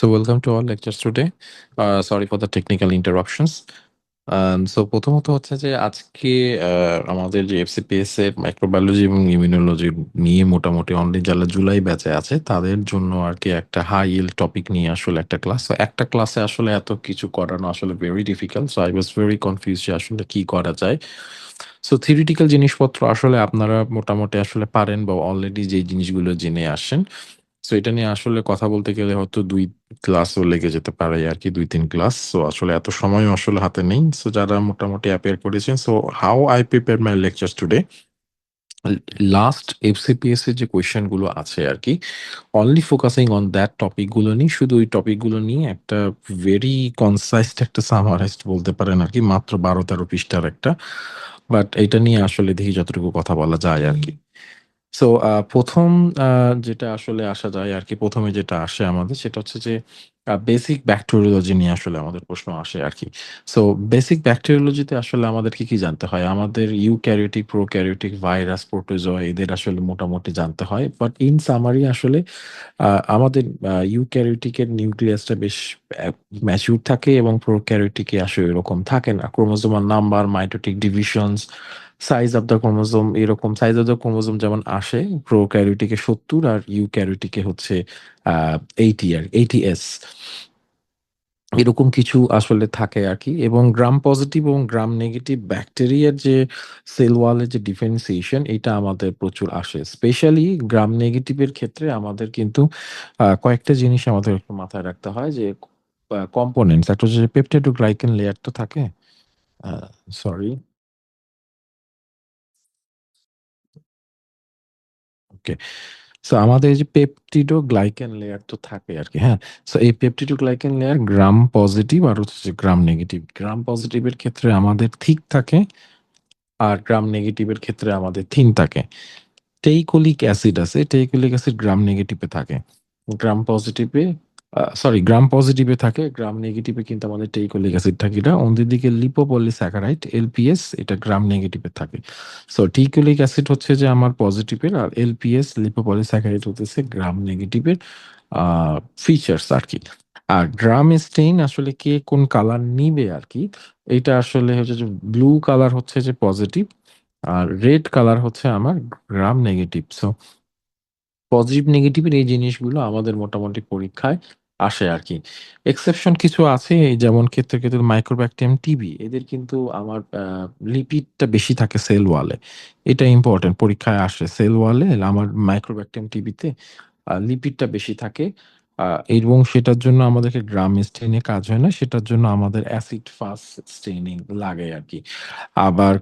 So welcome to all lectures today. Sorry for the technical interruptions. প্রথমত হচ্ছে যে আজকে আমাদের যে এফসিপিএস এর মাইক্রোবায়োলজি এবং ইমিউনোলজি নিয়ে মোটামুটি অনলি যারা জুলাই ব্যাচে আছে তাদের জন্য আরকি একটা হাই yield টপিক নিয়ে আসলে একটা ক্লাস। সো একটা ক্লাসে আসলে এত কিছু করানো আসলে very difficult. So I was very confused যে আসলে কি করা যায়। সো থিওরিটিক্যাল জিনিসপত্র আসলে আপনারা মোটামুটি আসলে পারেন বা অলরেডি যেই জিনিসগুলো জেনে আসেন। সো এটা নিয়ে আসলে কথা বলতে গেলে হয়তো ২ ক্লাসও লেগে যেতে পারে আরকি ২-৩ ক্লাস। সো আসলে এত সময়ও আসলে হাতে নেই। সো যারা মোটামুটি অ্যাপিয়ার করেছেন, so how I prepare my lectures today, ল লাস্ট এফসিপিএস এর যে কোয়েশ্চেন গুলো আছে আরকি, only focusing on that topic গুলো নিয়ে শুধু ওই টপিক গুলো নিয়ে একটা ভেরি কনসাইজড একটা সামারাইজড বলতে পারেন আরকি। মাত্র ১২-১৩ পৃষ্ঠার একটা। বাট এটা নিয়ে আসলে দেখি যতটুকু কথা বলা যায় আরকি। সো ১ম আ যেটা আসলে আসা যায় আরকি, ১ম এ যেটা আসে আমাদের সেটা হচ্ছে যে বেসিক ব্যাকটেরিওলজি নিয়ে আসলে আমাদের প্রশ্ন আসে আরকি। সো বেসিক ব্যাকটেরিওলজিতে আসলে আমাদের কি জানতে হয়? আমাদের ইউক্যারিওটিক, প্রোক্যারিওটিক, ভাইরাস, প্রোটোজোয়া এদের আসলে মোটামুটি জানতে হয়। বাট ইন সামারি আসলে আমাদের ইউক্যারিওটিক এর নিউক্লিয়াসটা বেশ অ্যা ম্যাচিউর থাকে এবং প্রোক্যারিওটিক এ আসলে এরকম থাকে না। Chromosomal number, mitotic divisions, size of the chromosome এরকম সাইজ অফ দ্যা ক্রোমোজোম যেমন আসে প্রোক্যারিওটিক এ ৭০ আর ইউক্যারিওটিক এ হচ্ছে আ 80 এরকম কিছু আসলে থাকে আরকি। এবং গ্রাম পজিটিভ এবং গ্রাম নেগেটিভ ব্যাকটেরিয়ার যে সেল ওয়াল এর যে ডিফারেন্সিয়েশন এটা আমাদের প্রচুর আসে। স্পেশালি গ্রাম নেগেটিভ এর ক্ষেত্রে আমাদের কিন্তু কয়েকটা জিনিস আমাদের একটু মাথায় রাখতে হয় যে কম্পোনেন্টস একটা হচ্ছে যে পেপটাইডোগ্লাইকেন লেয়ার তো থাকে। আ সরি, ওকে। সো আমাদের এই যে পেপটিডোগ্লাইকেন লেয়ার তো থাকে আরকি, হ্যাঁ? সো এই পেপটিডোগ্লাইকেন লেয়ার গ্রাম পজিটিভ আর হচ্ছে যে গ্রাম নেগেটিভ। গ্রাম পজিটিভ এর ক্ষেত্রে আমাদের থিক থাকে আর গ্রাম নেগেটিভ এর ক্ষেত্রে আমাদের থিন থাকে। টেইকোলিক অ্যাসিড আছে। টেইকোলিক অ্যাসিড গ্রাম নেগেটিভ এ থাকে। গ্রাম পজিটিভ এ গ্রাম পজিটিভ এ থাকে। গ্রাম নেগেটিভ এ কিন্তু আমাদের টেইকোলিক অ্যাসিড থাকে না। অন্যদিকে লিপোপলিস্যাকারাইড এলপিএস এটা গ্রাম নেগেটিভ এ থাকে। সো টেইকোলিক অ্যাসিড হচ্ছে যে আমার পজিটিভ এর আর এলপিএস লিপোপলিস্যাকারাইড হতেছে গ্রাম নেগেটিভ এর আ ফিচারস আরকি। আর গ্রাম স্টেইন আসলে কে কোন কালার নিবে আরকি, এইটা আসলে হচ্ছে যে ব্লু কালার হচ্ছে যে পজিটিভ আর রেড কালার হচ্ছে আমার gram negative. So positive negative এর এই জিনিসগুলো আমাদের মোটামুটি পরীক্ষায় আসে আরকি। এক্সেপশন কিছু আছে এই যেমন ক্ষেত্রে মাইক্রোব্যাকটেরিয়াম টিবি এদের কিন্তু আমার লিপিডটা বেশি থাকে সেল ওয়ালে। এটা ইম্পোর্টেন্ট পরীক্ষায় আসে। সেল ওয়ালে আমার মাইক্রোব্যাকটেরিয়াম টিবিতে লিপিডটা বেশি থাকে। আ এবং সেটার জন্য আমাদেরকে গ্রাম স্টেইন এ কাজ হয় না। সেটার জন্য আমাদের অ্যাসিড ফাস্ট স্টেইনিং লাগে আরকি। আবার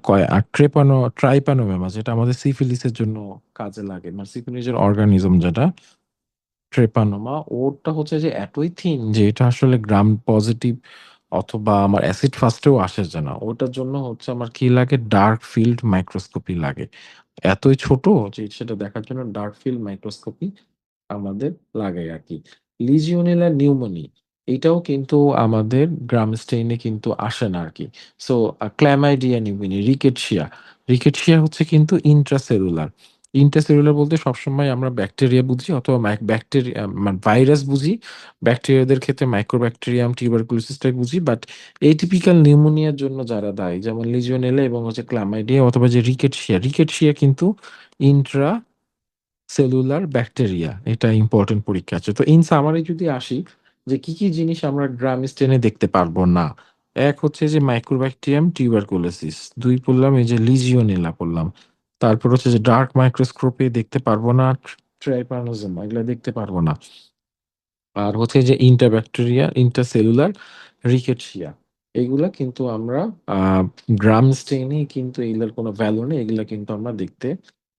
ট্রাইপ্যানোমেমা যেটা আমাদের সিফিলিসের জন্য কাজে লাগে। মানে সিফিলিসের অর্গানিজম যেটা ট্রেপানোমা ওরটা হচ্ছে যে এতই থিন যে এটা আসলে গ্রাম পজিটিভ অথবা আমার অ্যাসিড ফাস্ট এও আসে যে না। ওটার জন্য হচ্ছে আমার কি লাগে ডার্ক ফিল্ড মাইক্রোস্কোপি লাগে। এতই ছোট যে সেটা দেখার জন্য ডার্ক ফিল্ড মাইক্রোস্কোপি আমাদের লাগে আরকি। লিজিওনেলা নিউমোনি এটাও কিন্তু আমাদের গ্রাম স্টেইন এ কিন্তু আসে না আরকি। সো ক্ল্যামাইডিয়া নিউমোনি, রিকেটশিয়া হচ্ছে কিন্তু ইন্ট্রাসেলুলার। ইন্ট্রাসেলুলার বলতে সবসময় আমরা ব্যাকটেরিয়া বুঝি অথবা ভাইরাস বুঝি। ব্যাকটেরিয়াদের ক্ষেত্রে মাইক্রোব্যাকটেরিয়াম, টিউবারকুলোসিস টাই বুঝি। বাট এটিপিক্যাল নিউমোনিয়ার জন্য যারা দায়ী যেমন লিজিওনেলা এবং হচ্ছে ক্লামাইডিয়া অথবা যে রিকেটশিয়া কিন্তু ইন্ট্রা সেলুলার ব্যাকটেরিয়া। এটা ইম্পোর্টেন্ট পরীক্ষা আছে। তো ইন সামারি যদি আসি যে কি জিনিস আমরা গ্রাম স্টেইন এ দেখতে পারবো না। এক হচ্ছে যে মাইক্রোব্যাকটেরিয়াম টিউবারকুলোসিস। ২ পড়লাম এই যে লিজিওনেলা পড়লাম। তারপর হচ্ছে যে ডার্ক মাইক্রোস্কোপে দেখতে পারবো না ট্রাইপানোজোমা এগুলা দেখতে পারবো না। আর হচ্ছে যে ইন্টারসেলুলার রিকেটশিয়া। এগুলা কিন্তু আমরা আ গ্রাম স্টেইন এ কিন্তু এগুলার কোনো ভ্যালু নেই। এগুলা কিন্তু আমরা দেখতে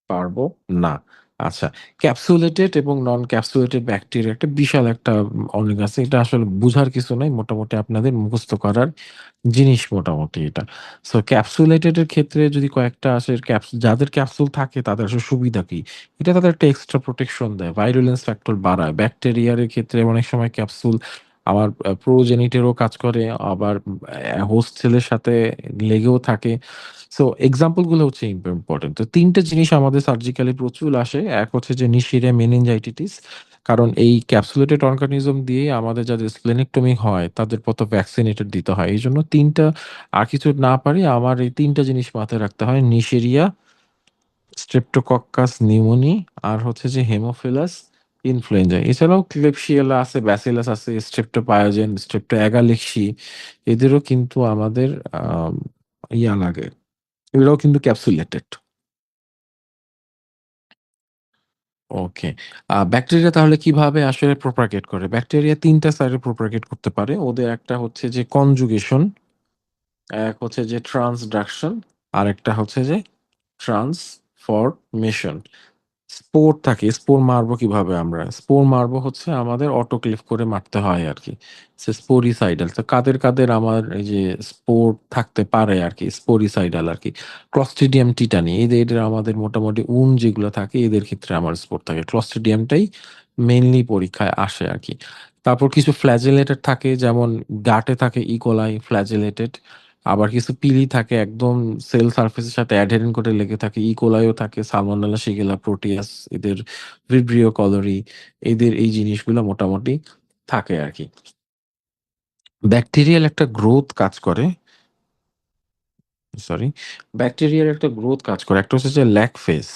পারবো না। আচ্ছা, ক্যাপসুলেটেড এবং নন ক্যাপসুলেটেড ব্যাকটেরিয়া একটা বিশাল একটা অনেক আছে। এটা আসলে বুঝার কিছু নাই। মোটামুটি আপনাদের মুখস্থ করার জিনিস মোটামুটি এটা। সো ক্যাপসুলেটেড এর ক্ষেত্রে যদি কয়েকটা আসে যাদের ক্যাপসুল থাকে তাদের আসলে সুবিধা কি? এটা তাদের একটা এক্সট্রা প্রোটেকশন দেয়। ভাইরুলেন্স ফ্যাক্টর বাড়ায়। ব্যাকটেরিয়ার এর ক্ষেত্রে অনেক সময় ক্যাপসুল আমার প্রোজেনিটরও কাজ করে, আবার হোস্ট সেলের সাথে লেগেও থাকে। সো এক্সাম্পল গুলো হচ্ছে ইম্পোর্টেন্ট। তো ৩ টে জিনিস আমাদের সার্জিক্যালি প্রচুর আসে। এক হচ্ছে যে নিশিরিয়া মেনিনজাইটিস কারণ এই ক্যাপসুলেটেড অর্গানিজম দিয়েই আমাদের যাদের স্প্লেনেক্টমি হয় তাদের প্রথম ভ্যাকসিনেটেড দিতে হয়। এইজন্য ৩ টা আর কিছু না পারি আমার এই ৩ টা জিনিস মাথায় রাখতে হয়। নিশেরিয়া, স্ট্রেপ্টোকক্কাস নিউমোনি আর হচ্ছে যে হেমোফিলাস ইনফ্লুয়েঞ্জা। এছাড়াও ক্লেবশিয়েলা আছে, ব্যাসিলাস আছে, স্ট্রেপ্টোপায়োজেন, স্ট্রেপ্টোএগালেক্সি এদেরও কিন্তু আমাদের আম ইয়া লাগে। এগুলোও কিন্তু ক্যাপসুলেটেড। ওকে। ব্যাকটেরিয়া তাহলে কিভাবে আসলে প্রোপাগেট করে? ব্যাকটেরিয়া ৩ টা সাইডে প্রোপাগেট করতে পারে। ওদের একটা হচ্ছে যে কনজুগেশন, এক হচ্ছে যে ট্রান্সডাকশন, আরেকটা হচ্ছে যে ট্রান্সফরমেশন। স্পোর থাকে। স্পোর মারবো কিভাবে আমরা? স্পোর মারবো হচ্ছে আমাদের অটোক্লেভ করে মারতে হয় আরকি। স্পোরিসাইডাল। তো কাদের আমার এই যে স্পোর থাকতে পারে আরকি, স্পোরিসাইডাল আরকি। ক্লস্ট্রিডিয়াম টিটানি এদের আমাদের মোটামুটি যেগুলো থাকে এদের ক্ষেত্রে আমার স্পোর থাকে। ক্লস্ট্রিডিয়ামটাই মেইনলি পরীক্ষায় আসে আরকি। তারপর কিছু ফ্ল্যাজেলেটেড থাকে যেমন গাটে থাকে ইকোলাই ফ্ল্যাজেলেটেড। আবার কিছু পিলি থাকে একদম সেল সারফেস এর সাথে অ্যাডহেরেন্ট করে লেগে থাকে। ইকোলাই ও থাকে, সালমোনেলা, শিগেলা, প্রোটিয়াস এদের ভিব্রিও কলোরি এদের এই জিনিসগুলো মোটামুটি থাকে আরকি। ব্যাকটেরিয়াল একটা গ্রোথ কাজ করে, সরি, ব্যাকটেরিয়ার একটা গ্রোথ কাজ করে। একটা হচ্ছে যে ল্যাগ ফেজ।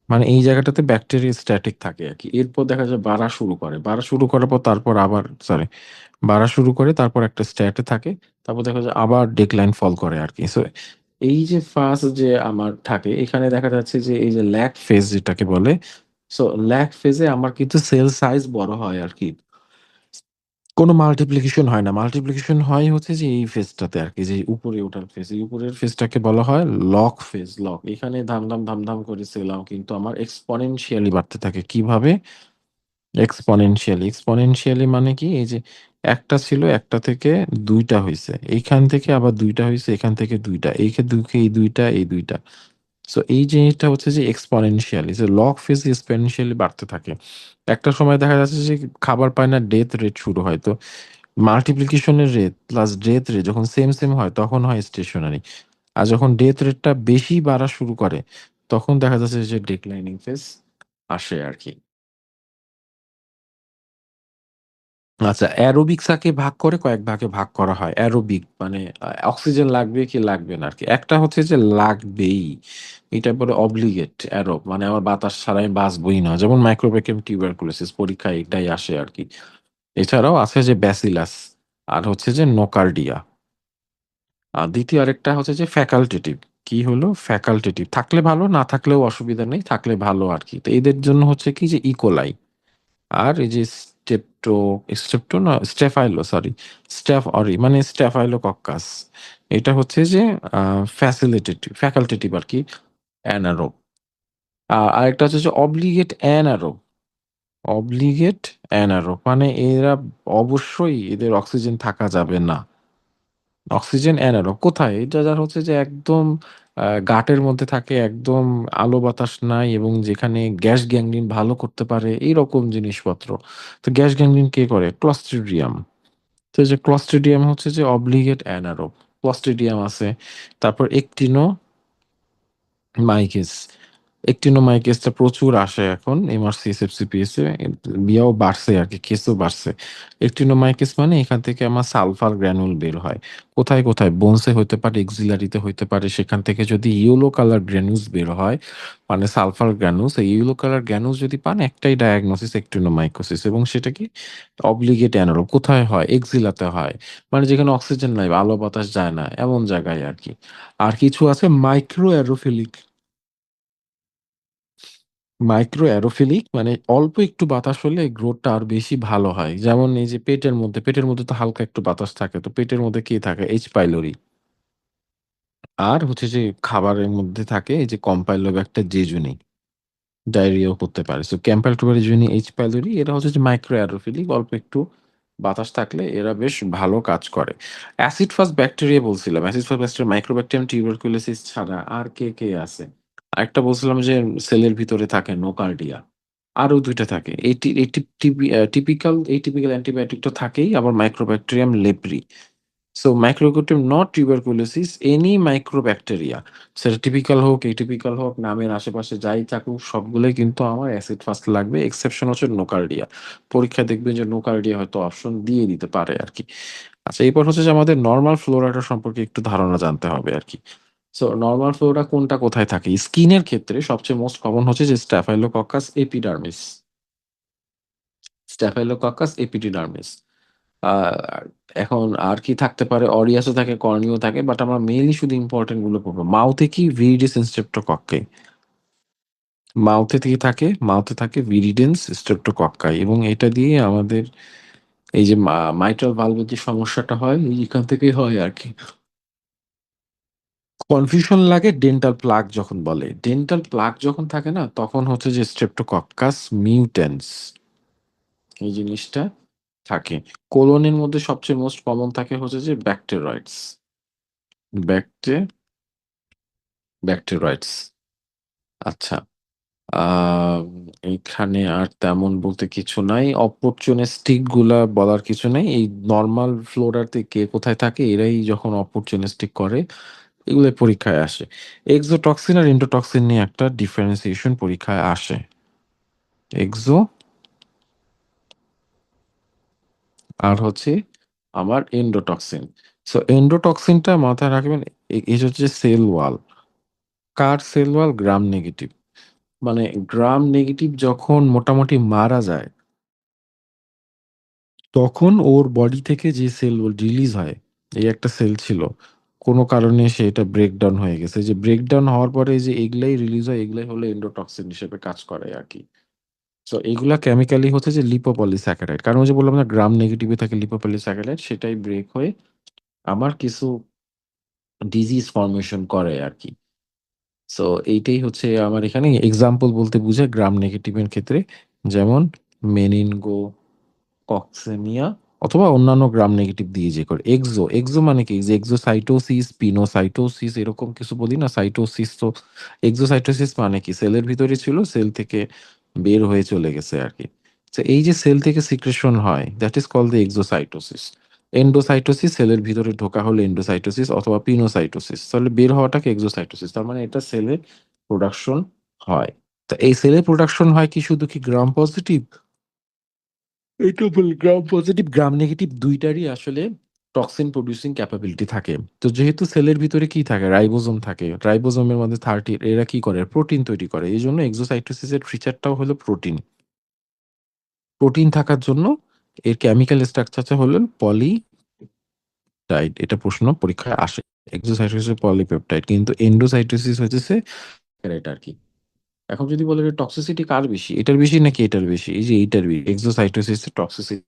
মানে এই জায়গাটাতে ব্যাকটেরিয়া স্ট্যাটিক থাকে আরকি। এরপর দেখা যায় বাড়া শুরু করে। বাড়া শুরু করার পর তারপর আবার সরি, বাড়া শুরু করে তারপর একটা স্ট্যাট এ থাকে। তারপর দেখা যায় আবার ডেক্লাইন ফল করে আরকি। সো এই যে ফার্স্ট যে আমার থাকে এখানে দেখা যাচ্ছে যে এই যে ল্যাগ ফেজ যেটাকে বলে। সো ল্যাগ ফেজে আমার কিন্তু সেল সাইজ বড় হয় আরকি। কোন মাল্টিপ্লিকেশন হয় না। মাল্টিপ্লিকেশন হয় হচ্ছে যে এই ফেজটাতে আরকি যে উপরে ওঠার ফেজ। এই উপরের ফেজটাকে বলা হয় লগ ফেজ, লগ। এখানে ধাম করে সেলাও কিন্তু আমার এক্সপোনেনশিয়ালি বাড়তে থাকে। কিভাবে? এক্সপোনেনশিয়ালি। এক্সপোনেনশিয়ালি মানে কি? এই যে একটা ছিল, একটা থেকে ২ টা হইছে। এইখান থেকে আবার ২ টা হইছে, এখান থেকে ২ টা। এই ২ টা, এই ২ টা। সো এই জিনিসটা হচ্ছে যে এক্সপোনেনশিয়ালি যে লগ ফেজ এক্সপোনেনশিয়ালি বাড়তে থাকে। একটা সময় দেখা যাচ্ছে যে খাবার পায় না, ডেথ রেট শুরু হয়। তো মাল্টিপ্লিকেশন এর রেট প্লাস ডেথ রেট যখন সেম হয় তখন হয় স্টেশনারি। আর যখন ডেথ রেটটা বেশি বাড়া শুরু করে তখন দেখা যাচ্ছে যে ডিক্লাইনিং ফেজ আসে আরকি। আচ্ছা, অ্যারোবিক্সাকে ভাগ করে কয়েক ভাগে ভাগ করা হয়। অ্যারোবিক মানে অক্সিজেন লাগবে কি লাগবে না আরকি। একটা হচ্ছে যে লাগবেই। এটা পরে অব্লিগেট অ্যারোব মানে আমার বাতাস ছাড়া আমি বাঁচবই না। যেমন মাইক্রোব্যাকিয়াম টিউবারকুলোসিস পরীক্ষায় এটাই আসে আরকি। এছাড়াও আছে যে ব্যাসিলাস আর হচ্ছে যে নোকার্ডিয়া। ২য় আরেকটা হচ্ছে যে ফ্যাকাল্টেটিভ। কি হলো? ফ্যাকাল্টেটিভ। থাকলে ভালো, না থাকলেও অসুবিধা নেই। থাকলে ভালো আরকি। তো এদের জন্য হচ্ছে কি যে ইকোলাই। আর এই যে স্টেপটো না স্টেফাইলো সরি, মানে স্টেফাইলোকক্কাস। এটা হচ্ছে যে আ ফ্যাকাল্টেটিভ আরকি অ্যানারোব। আরেকটা হচ্ছে যে অব্লিগেট অ্যানারোব। অব্লিগেট অ্যানারোব মানে এরা অবশ্যই এদের অক্সিজেন থাকা যাবে না। অক্সিজেন অ্যানারোব কোথায়? এটা যার হচ্ছে যে একদম গাটের মধ্যে থাকে, একদম আলো বাতাস নাই এবং যেখানে গ্যাস গ্যাংলিন ভালো করতে পারে এইরকম জিনিসপত্র। তো গ্যাস গ্যাংলিন কে করে? ক্লস্ট্রিডিয়াম। তো এই যে ক্লস্ট্রিডিয়াম হচ্ছে যে অব্লিগেট অ্যানারোব। ক্লস্ট্রিডিয়াম আছে। তারপর মাইকেস। Actinomyces টা প্রচুর আসে এখন MRCS, FCPS এ বিয়াও বাড়ছে আরকি, কেসও বাড়ছে। Actinomyces মানে এখান থেকে আমার সালফার গ্রানুল বের হয়। কোথায়? বোনসে হইতে পারে, এক্সিলারিতে হইতে পারে। সেখান থেকে যদি ইয়েলো কালার গ্রানুলস বের হয়, মানে সালফার গ্রানুলস, এই ইয়েলো কালার গ্রানুলস যদি পান একটাই ডায়াগনোসিস Actinomycosis এবং সেটা কি? অব্লিগেট অ্যানারোব। কোথায় হয়? এক্সিলাতে হয়। মানে যেখানে অক্সিজেন নাই, আলো বাতাস যায় না, এমন জায়গায় আরকি। আর কিছু আছে মাইক্রো অ্যারোফিলিক। মাইক্রো অ্যারোফিলিক মানে অল্প একটু বাতাস হলে গ্রোথটা আরো বেশি ভালো হয়। যেমন এই যে পেটের মধ্যে তো হালকা একটু বাতাস থাকে। তো পেটের মধ্যে কি থাকে? H. পাইলোরি। আর হচ্ছে যে খাবারের মধ্যে থাকে এই যে কম্পাইলোব্যাক্টার জেজুনি। ডায়রিয়াও করতে পারে। So Campylobacter jejuni, H. Pylori এরা হচ্ছে যে মাইক্রো অ্যারোফিলিক অল্প একটু বাতাস থাকলে এরা বেশ ভালো কাজ করে। অ্যাসিড ফাস্ট ব্যাকটেরিয়া বলছিলাম। Acid fast bacteria mycobacterium tuberculosis ছাড়া আর কে আছে? আরেকটা বলছিলাম যে সেলের ভিতরে থাকে নোকার্ডিয়া। আরো ২ টা থাকে। এটি এটি টিপি আ টিপিক্যাল অ্যান্টিবায়োটিক তো থাকেই আবার Mycobacterium leprae. So Mycobacterium not tuberculosis, any mycobacteria, সেটা টিপিক্যাল হোক, এটিপিক্যাল হোক, নামের আশেপাশে যাই থাকুক সবগুলোই কিন্তু আমার অ্যাসিড ফাস্ট লাগবে। এক্সেপশন হচ্ছে নোকার্ডিয়া। পরীক্ষায় দেখবেন যে নোকার্ডিয়া হয়তো অপশন দিয়ে দিতে পারে আরকি। আচ্ছা, এরপর হচ্ছে যে আমাদের নরমাল ফ্লোরাটা সম্পর্কে একটু ধারণা জানতে হবে আরকি। সো নরমাল ফ্লোরা কোনটা কোথায় থাকে? স্কিনের ক্ষেত্রে সবচেয়ে মোস্ট কমন হচ্ছে যে স্ট্যাফাইলোকক্কাস এপিডার্মিস। স্ট্যাফাইলোকক্কাস এপিডিডার্মিস। আ এখন আর কি থাকতে পারে? অরিয়াসও থাকে, কর্নিও থাকে। বাট আমরা মেইনলি শুধু ইম্পোর্টেন্ট গুলো পড়বো। মাউথে কি? ভিরিডিস স্ট্রেপ্টোকক্কাই। মাউথে থাকে ভিরিডেন্স স্ট্রেপ্টোকক্কাই এবং এটা দিয়ে আমাদের এই যে মাইট্রাল ভালভের যে সমস্যাটা হয়, এখান থেকেই হয় আরকি। কনফিউশন লাগে ডেন্টাল প্লাগ যখন বলে। ডেন্টাল প্লাগ যখন থাকে না? তখন হচ্ছে যে স্ট্রেপ্টোকক্কাস মিউটেন্স এই জিনিসটা থাকে। কোলনের মধ্যে সবচেয়ে মোস্ট কমন থাকে হচ্ছে যে ব্যাকটেরয়েডস। ব্যাকটে ব্যাকটেরয়েডস। আচ্ছা। আম এইখানে আর তেমন বলতে কিছু নাই। অপরচুনিস্টিক গুলা বলার কিছু নাই। এই নরমাল ফ্লোরাতে কে কোথায় থাকে এরাই যখন অপরচুনিস্টিক করে এগুলো পরীক্ষায় আসে। এক্সোটক্সিন আর এন্ডোটক্সিন নিয়ে একটা ডিফারেন্সিয়েশন পরীক্ষায় আসে। এক্সো আর হচ্ছে আমার এন্ডোটক্সিন। সো এন্ডোটক্সিনটা মাথায় রাখবেন, এটা হচ্ছে সেল ওয়াল। কার সেল ওয়াল? Gram negative. মানে গ্রাম নেগেটিভ যখন মোটামুটি মারা যায়, তখন ওর বডি থেকে যে সেল রিলিজ হয়, এই একটা সেল ছিল। কোনো কারণে সে এটা ব্রেকডাউন হয়ে গেছে। যে ব্রেকডাউন হওয়ার পরে যে এগুলাই রিলিজ হয়, এগুলাই হলো এন্ডোটক্সিন হিসেবে কাজ করে আরকি। সো এগুলা কেমিক্যালি হচ্ছে যে লিপোপলিস্যাকারাইড। কারণ ওই যে বললাম না গ্রাম নেগেটিভ এ থাকে লিপোপলিস্যাকারাইড, সেটাই ব্রেক হয়ে আমার কিছু ডিজিজ ফর্মেশন করে আরকি। সো এইটাই হচ্ছে আমার এখানে এক্সাম্পল বলতে বুঝায় গ্রাম নেগেটিভ এর ক্ষেত্রে। যেমন মেনিনগো কক্সেমিয়া অথবা অন্যান্য গ্রাম নেগেটিভ দিয়ে যে করে। এক্সো মানে কি? যে এক্সোসাইটোসিস, পিনোসাইটোসিস এরকম কিছু বলি না? সাইটোসিস তো এক্সোসাইটোসিস মানে কি? সেলের ভিতরে ছিল, সেল থেকে বের হয়ে চলে গেছে আরকি। তো এই যে সেল থেকে সিক্রেশন হয় that is called the exocytosis. Endocytosis সেলের ভিতরে ঢোকা হলে এন্ডোসাইটোসিস অথবা পিনোসাইটোসিস। তাহলে বের হওয়াটাকে এক্সোসাইটোসিস। তার মানে এটা সেলের প্রোডাকশন হয়। তো এই সেলের প্রোডাকশন হয় কি শুধু কি গ্রাম পজিটিভ? এটা বলি গ্রাম পজিটিভ, গ্রাম নেগেটিভ ২ টারই আসলে টক্সিন প্রোডিউসিং ক্যাপাবিলিটি থাকে। তো যেহেতু সেলের ভিতরে কি থাকে? রাইবোজোম থাকে। রাইবোজোমের মধ্যে 30 এরা কি করে? প্রোটিন তৈরি করে। এজন্য এক্সোসাইটোসিস এর ফিচারটাও হলো প্রোটিন। প্রোটিন থাকার জন্য এর কেমিক্যাল স্ট্রাকচারটা হলো পলিটাইড। এটা প্রশ্ন পরীক্ষায় আসে। এক্সোসাইটোসিস পলিপেপটাইড কিন্তু এন্ডোসাইটোসিস হইতেছে স্যাকারাইড আরকি। এখন যদি বলেন যে টক্সিসিটি কার বেশি? এটার বেশি নাকি এটার বেশি? এই যে এইটার বেশি। এক্সোসাইটোসিস এর টক্সিসিটি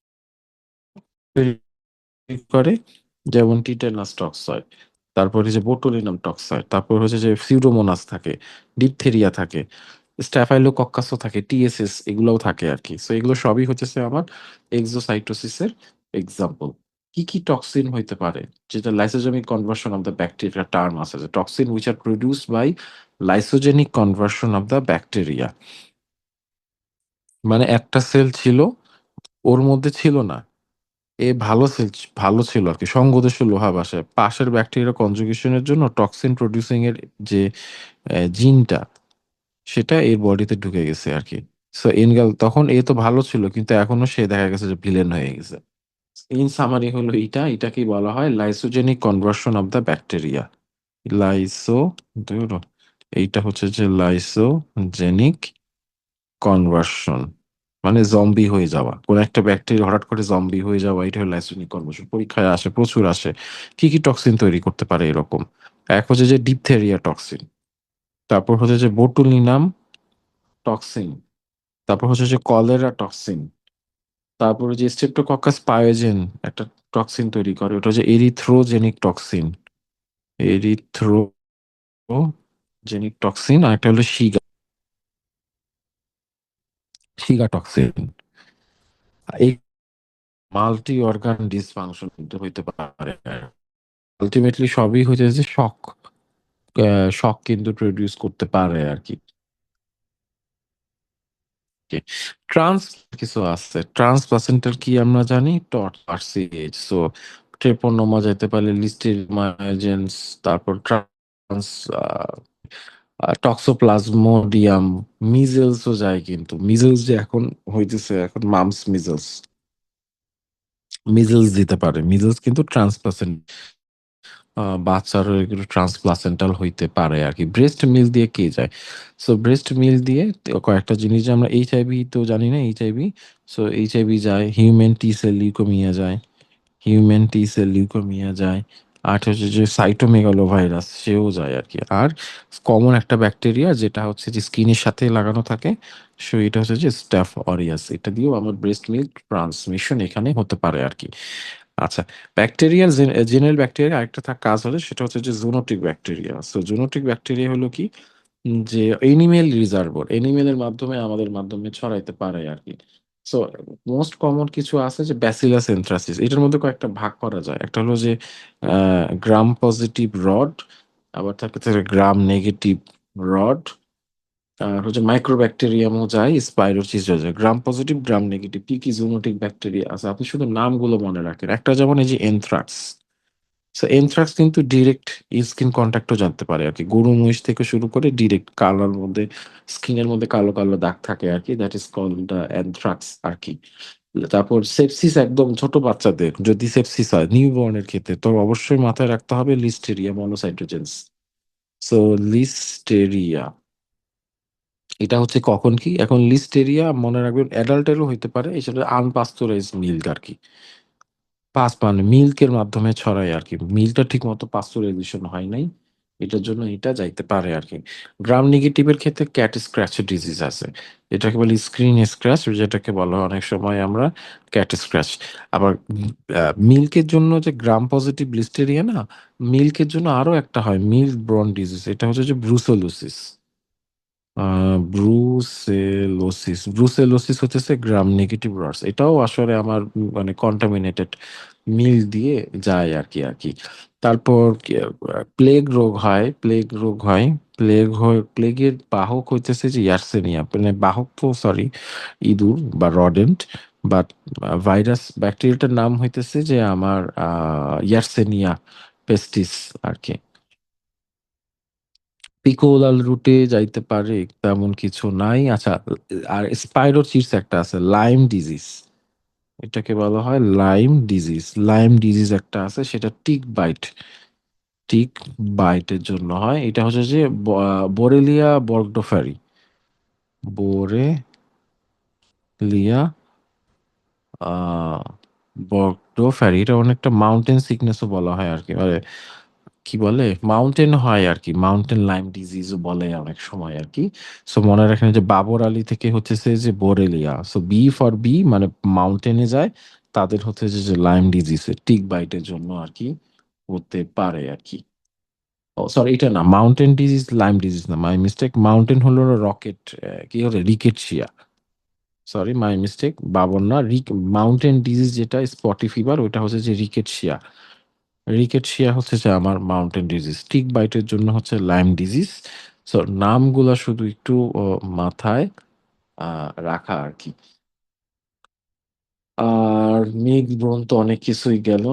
করে, যেমন টিটেনাস টক্সয়েড, তারপর হচ্ছে বোটুলিনাম টক্সয়েড, তারপর হচ্ছে যে সিউডোমোনাস থাকে, ডিপথেরিয়া থাকে, স্ট্যাফাইলোকক্কাসও থাকে, টিএসএস এগুলোও থাকে আরকি। সো এগুলো সবই হইতেছে আমার এক্সোসাইটোসিস এর এক্সাম্পল। কি টক্সিন হইতে পারে? যেটা lysogenic conversion of the bacteria term আছে যে toxin which are produced by lysogenic conversion of the bacteria. মানে একটা সেল ছিল, ওর মধ্যে ছিল না। ভালো ছিল আরকি। সঙ্গদোষে লোহা বাসায়। পাশের ব্যাকটেরিয়া কনজুগেশন এর জন্য টক্সিন প্রোডিউসিং এর যে জিনটা সেটা এর বডিতে ঢুকে গেছে আরকি। সো এনগাল তখন এ তো ভালো ছিল কিন্তু এখনো সে দেখা গেছে যে ভিলেন হয়ে গেছে। ইন সামারি হলো এটাকেই বলা হয় lysogenic conversion of the bacteria. Lyso ধুরো এইটা হচ্ছে যে লাইসোজেনিক কনভার্সন। মানে জম্বি হয়ে যাওয়া। কোন একটা ব্যাকটেরিয়া হঠাৎ করে জম্বি হয়ে যাওয়া, এটা হলো লাইসোজেনিক কনভার্সন। পরীক্ষায় আসে, প্রচুর আসে। কি টক্সিন তৈরি করতে পারে এরকম? এক হচ্ছে যে ডিপথেরিয়া টক্সিন। তারপর হচ্ছে যে বোটুলিনাম টক্সিন। তারপর হচ্ছে যে কলেরা টক্সিন। তারপরে যে স্ট্রেপ্টোকক্কাস পায়োজেন একটা টক্সিন তৈরি করে। ওটা হচ্ছে এরিথ্রোজেনিক টক্সিন। এরিথ্রোজেনিক টক্সিন। আরেকটা হলো শিগা টক্সিন। এই মাল্টি অর্গান ডিসফাংশন কিন্তু হইতে পারে। আল্টিমেটলি সবই হচ্ছে যে শক কিন্তু প্রডিউস করতে পারে আরকি। জি। ট্রান্স কিছু আছে। ট্রান্স প্লাসেন্টাল কি আমরা জানি? টট RCH। সো ট্রেপোনোমা যাইতে পারে, লিস্টেরিয়া এজেন্টস, তারপর ট্রান্স টক্সোপ্লাজমোডিয়াম, মিজেলসও যায়, কিন্তু মিজেলস যে এখন হইতেছে, এখন মামস মিজেলস, মিজেলস দিতে পারে। মিজেলস কিন্তু ট্রান্সপ্লাসেন্ট, বাচ্চারও এগুলো ট্রান্সপ্লাসেন্টাল হইতে পারে আর কি। ব্রেস্ট মিল দিয়ে কে যায়? সো ব্রেস্ট মিল দিয়ে কয়েকটা জিনিস যে আমরা এইচআইভি তো জানি না, এইচআইভি, সো এইচআইভি যায়, হিউম্যান টি সেল লিউকোমিয়া যায়, হিউম্যান টি সেল লিউকোমিয়া যায়, আর হচ্ছে যে সাইটোমেগালো ভাইরাস সেও যায় আর কি। আর কমন একটা ব্যাকটেরিয়া যেটা হচ্ছে যে স্কিনের সাথে লাগানো থাকে, সো এটা হচ্ছে যে স্ট্যাফ অরিয়াস, এটা দিয়েও আমার ব্রেস্ট মিল্ক ট্রান্সমিশন এখানে হতে পারে আর কি। আচ্ছা, ব্যাকটেরিয়াল জেনারেল ব্যাকটেরিয়া আরেকটা কাজ হলে সেটা হচ্ছে যে zoonotic bacteria. So zoonotic bacteria হলো কি, যে এনিমেল রিজার্ভর, এনিমেলের মাধ্যমে আমাদের মাধ্যমে ছড়াইতে পারে আর কি। সো মোস্ট কমন কিছু আছে যে ব্যাসিলাস এন্থ্রাসিস, এটার মধ্যে কয়েকটা ভাগ করা যায়। একটা হলো যে গ্রাম পজিটিভ রড, আবার থাকে গ্রাম নেগেটিভ রড, আর হচ্ছে মাইক্রোব্যাকটেরিয়ামও যায়, স্পাইরোচিসও যায়। গ্রাম পজিটিভ, গ্রাম নেগেটিভ কি কি জুনোটিক ব্যাকটেরিয়া আছে আপনি শুধু নামগুলো মনে রাখেন। একটা যেমন এই যে এনথ্রাক্স, সো এনথ্রাক্স কিন্তু ডিরেক্ট স্কিন কন্ট্যাক্টও জানতে পারে আর কি। গরু মহিষ থেকে শুরু করে ডিরেক্ট কালার মধ্যে, স্কিনের মধ্যে কালো কালো দাগ থাকে আর কি, দ্যাট ইজ কল্ড অ্যানথ্রাক্স আর কি। তারপর সেপসিস, একদম ছোট বাচ্চাদের যদি সেপসিস হয় নিউবর্নের ক্ষেত্রে, তো অবশ্যই মাথায় রাখতে হবে লিস্টেরিয়া মনোসাইটোজেন্স। সো লিস্টেরিয়া, এটা হচ্ছে কখন কি, এখন লিস্টেরিয়া মনে রাখবেন অ্যাডাল্টেরও হইতে পারে, এটা আনপাস্তুরাইজ মিল্ক আর কি। মানে মিল্কের মাধ্যমে ছড়ায় আরকি। মিল্কটা ঠিকমতো পাস্তুরাইজেশন হয় নাই। এটার জন্য এটা যাইতে পারে আরকি। গ্রাম নেগেটিভ এর ক্ষেত্রে ক্যাট স্ক্র্যাচ ডিজিজ আছে। এটাকে বলি স্ক্রিন স্ক্র্যাচ, যেটাকে বলা হয় অনেক সময় আমরা ক্যাট স্ক্র্যাচ। আবার মিল্কের জন্য যে গ্রাম পজিটিভ লিস্টেরিয়া না, মিল্কের জন্য আরো একটা হয় মিল্ক ব্রন ডিজিজ। এটা হচ্ছে যে ব্রুসেলোসিস। আ ব্রুসেলোসিস হতেছে গ্রাম নেগেটিভ রডস। এটাও আসলে আমার মানে কন্টামিনেটেড মিল দিয়ে যায় আরকি। তারপর কি প্লেগ রোগ হয়, প্লেগের বাহক হইতেছে যে ইয়ারসেনিয়া। মানে বাহক তো সরি ইঁদুর বা রডেন্ট, বাট ভাইরাস ব্যাকটেরিয়াটার নাম হইতেছে যে আমার ইয়ারসেনিয়া পেস্টিস আরকি। পিকোলাল রুটে যাইতে পারে, তেমন কিছু নাই। আচ্ছা, আর স্পাইরোচিটস একটা আছে, লাইম ডিজিজ। এটাকে বলা হয় লাইম ডিজিজ। লাইম ডিজিজ একটা আছে, সেটা টিক বাইটের জন্য হয়। এটা হচ্ছে যে বোরেলিয়া বর্গডোফারি, বোরেলিয়া আ বর্গডোফারি, এটা অনেকটা মাউন্টেন সিকনেসও বলা হয় আরকি। মানে কি বলে? মাউন্টেন হয় আরকি। মাউন্টেন লাইম ডিজিজও বলে অনেক সময় আরকি। সো মনে রাখেন যে বাবর আলী থেকে হচ্ছেছে যে বোরেলিয়া। সো বি ফর বি মানে মাউন্টেনে যায়। তাদের হচ্ছে যে লাইম ডিজিজ টিক বাইটের জন্য আরকি হতে পারে আরকি। ও সরি, এটা না। মাউন্টেন ডিজিজ লাইম ডিজিজ না। My mistake. মাউন্টেন হলো রকেট, কি বলে? রিকেটশিয়া। Sorry, my mistake. বাবর না। মাউন্টেন ডিজিজ যেটা স্পটি ফিভার, ওইটা হচ্ছে যে রিকেটশিয়া। রিকেটশিয়া হচ্ছে যে আমার মাউন্টেন ডিজিজ। টিক বাইটের জন্য হচ্ছে লাইম ডিজিজ। সো নামগুলা শুধু একটু মাথায় আ রাখা আরকি। আর মিক্সড ব্রণ তো অনেক কিছুই গেল।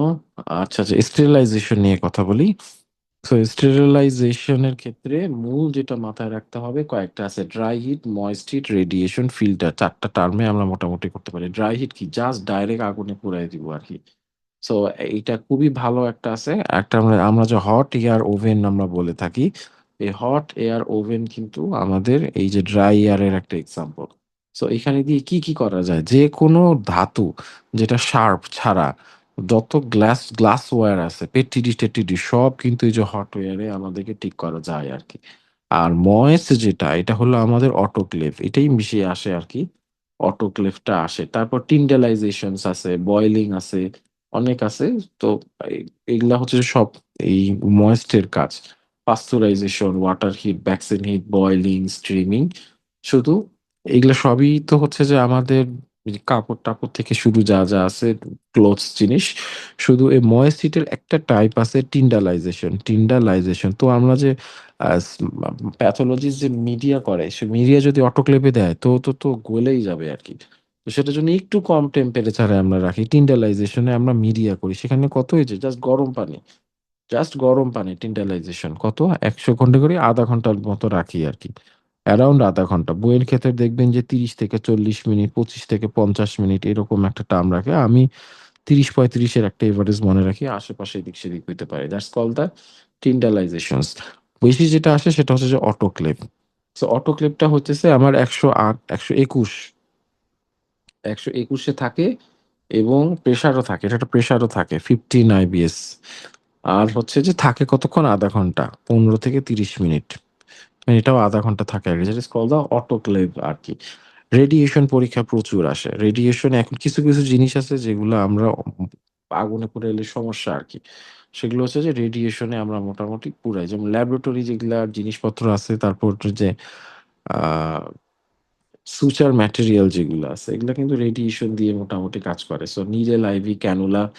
আচ্ছা, স্টেরিলাইজেশন নিয়ে কথা বলি। সো স্টেরিলাইজেশন এর ক্ষেত্রে মূল যেটা মাথায় রাখতে হবে কয়েকটা আছে। Dry heat, moist heat, radiation, filter. ৪ টা টার্মে আমরা মোটামুটি করতে পারি। ড্রাই হিট কি? জাস্ট ডাইরেক্ট আগুনে পুড়ায় দিব আরকি। সো এইটা খুবই ভালো একটা আছে। একটা আমরা আমরা যে হট এয়ার ওভেন আমরা বলে থাকি। এই হট এয়ার ওভেন কিন্তু আমাদের এই যে ড্রাই এয়ার এর একটা এক্সাম্পল। সো এখানে দিয়ে কি করা যায়? যেকোনো ধাতু যেটা শার্প ছাড়া যত গ্লাসওয়্যার আছে, পেট্রিটি-টেট্রিটি সব কিন্তু এই যে হট ওয়্যার এ আমাদেরকে ঠিক করা যায় আরকি। আর ময়েস্ট যেটা, এটা হলো আমাদের অটোক্লেভ। এটাই বেশি আসে আরকি। অটোক্লেভটা আসে। তারপর টিন্ডালাইজেশনস আছে, বয়েলিং আছে, অনেক আছে। তো এ এগুলা হচ্ছে যে সব এই ময়েস্ট এর কাজ। Pasteurization, water heat, vaccine heat, boiling, streaming. শুধু এগুলা সবই তো হচ্ছে যে আমাদের এই যে কাপড়-টাপড় থেকে শুরু যা আছে ক্লথস জিনিস। শুধু এই ময়েস্ট হিট এর একটা টাইপ আছে টিন্ডালাইজেশন। তো আমরা যে আ স প্যাথোলজিস্ট যে মিডিয়া করে, সে মিডিয়া যদি অটোক্লেভ এ দেয় তো গলেই যাবে আরকি। তো সেটার জন্য একটু কম টেম্পারেচারে আমরা রাখি। টিন্ডালাইজেশন এ আমরা মিডিয়া করি। সেখানে কত হয়েছে জাস্ট গরম পানি। জাস্ট গরম পানি টিন্ডালাইজেশন কত ১০০ ঘন্টা করে ০.৫ ঘন্টার মতো রাখি আরকি। অ্যারাউন্ড ০.৫ ঘন্টা। বইয়ের ক্ষেত্রে দেখবেন যে ৩০ থেকে ৪০ মিনিট, ২৫ থেকে ৫০ মিনিট এরকম একটা টার্ম রাখে। আমি ৩০-৩৫ এর একটা এভারেজ মনে রাখি। আশেপাশে এদিক সেদিক হইতে পারে। That's called the tyndallisations. বেশি যেটা আসে সেটা হচ্ছে যে অটোক্লেভ। সো অটোক্লেভটা হইতেছে আমার ১০৮, ১২১ ১২১ এ থাকে এবং প্রেশারও থাকে। এটা একটা প্রেশারও থাকে 15 আইবিএস। আর হচ্ছে যে থাকে কতক্ষণ? ০.৫ ঘন্টা। ১৫ থেকে ৩০ মিনিট। এটাও ০.৫ ঘন্টা থাকে আরকি। যেটা ইস কল্ড দ্যা অটোক্লেভ আরকি। রেডিয়েশন পরীক্ষা প্রচুর আসে। রেডিয়েশন এখন কিছু জিনিস আছে যেগুলো আমরা আগুনে পুড়াইলে সমস্যা আরকি। সেগুলো হচ্ছে যে রেডিয়েশনে আমরা মোটামুটি পুড়াই। যেমন ল্যাবরেটরি যেগুলা জিনিসপত্র আছে তারপর হচ্ছে যে আ সুচার ম্যাটেরিয়াল যেগুলো আছে এগুলা কিন্তু রেডিয়েশন দিয়ে মোটামুটি কাজ করে। So needle, IV, cannula,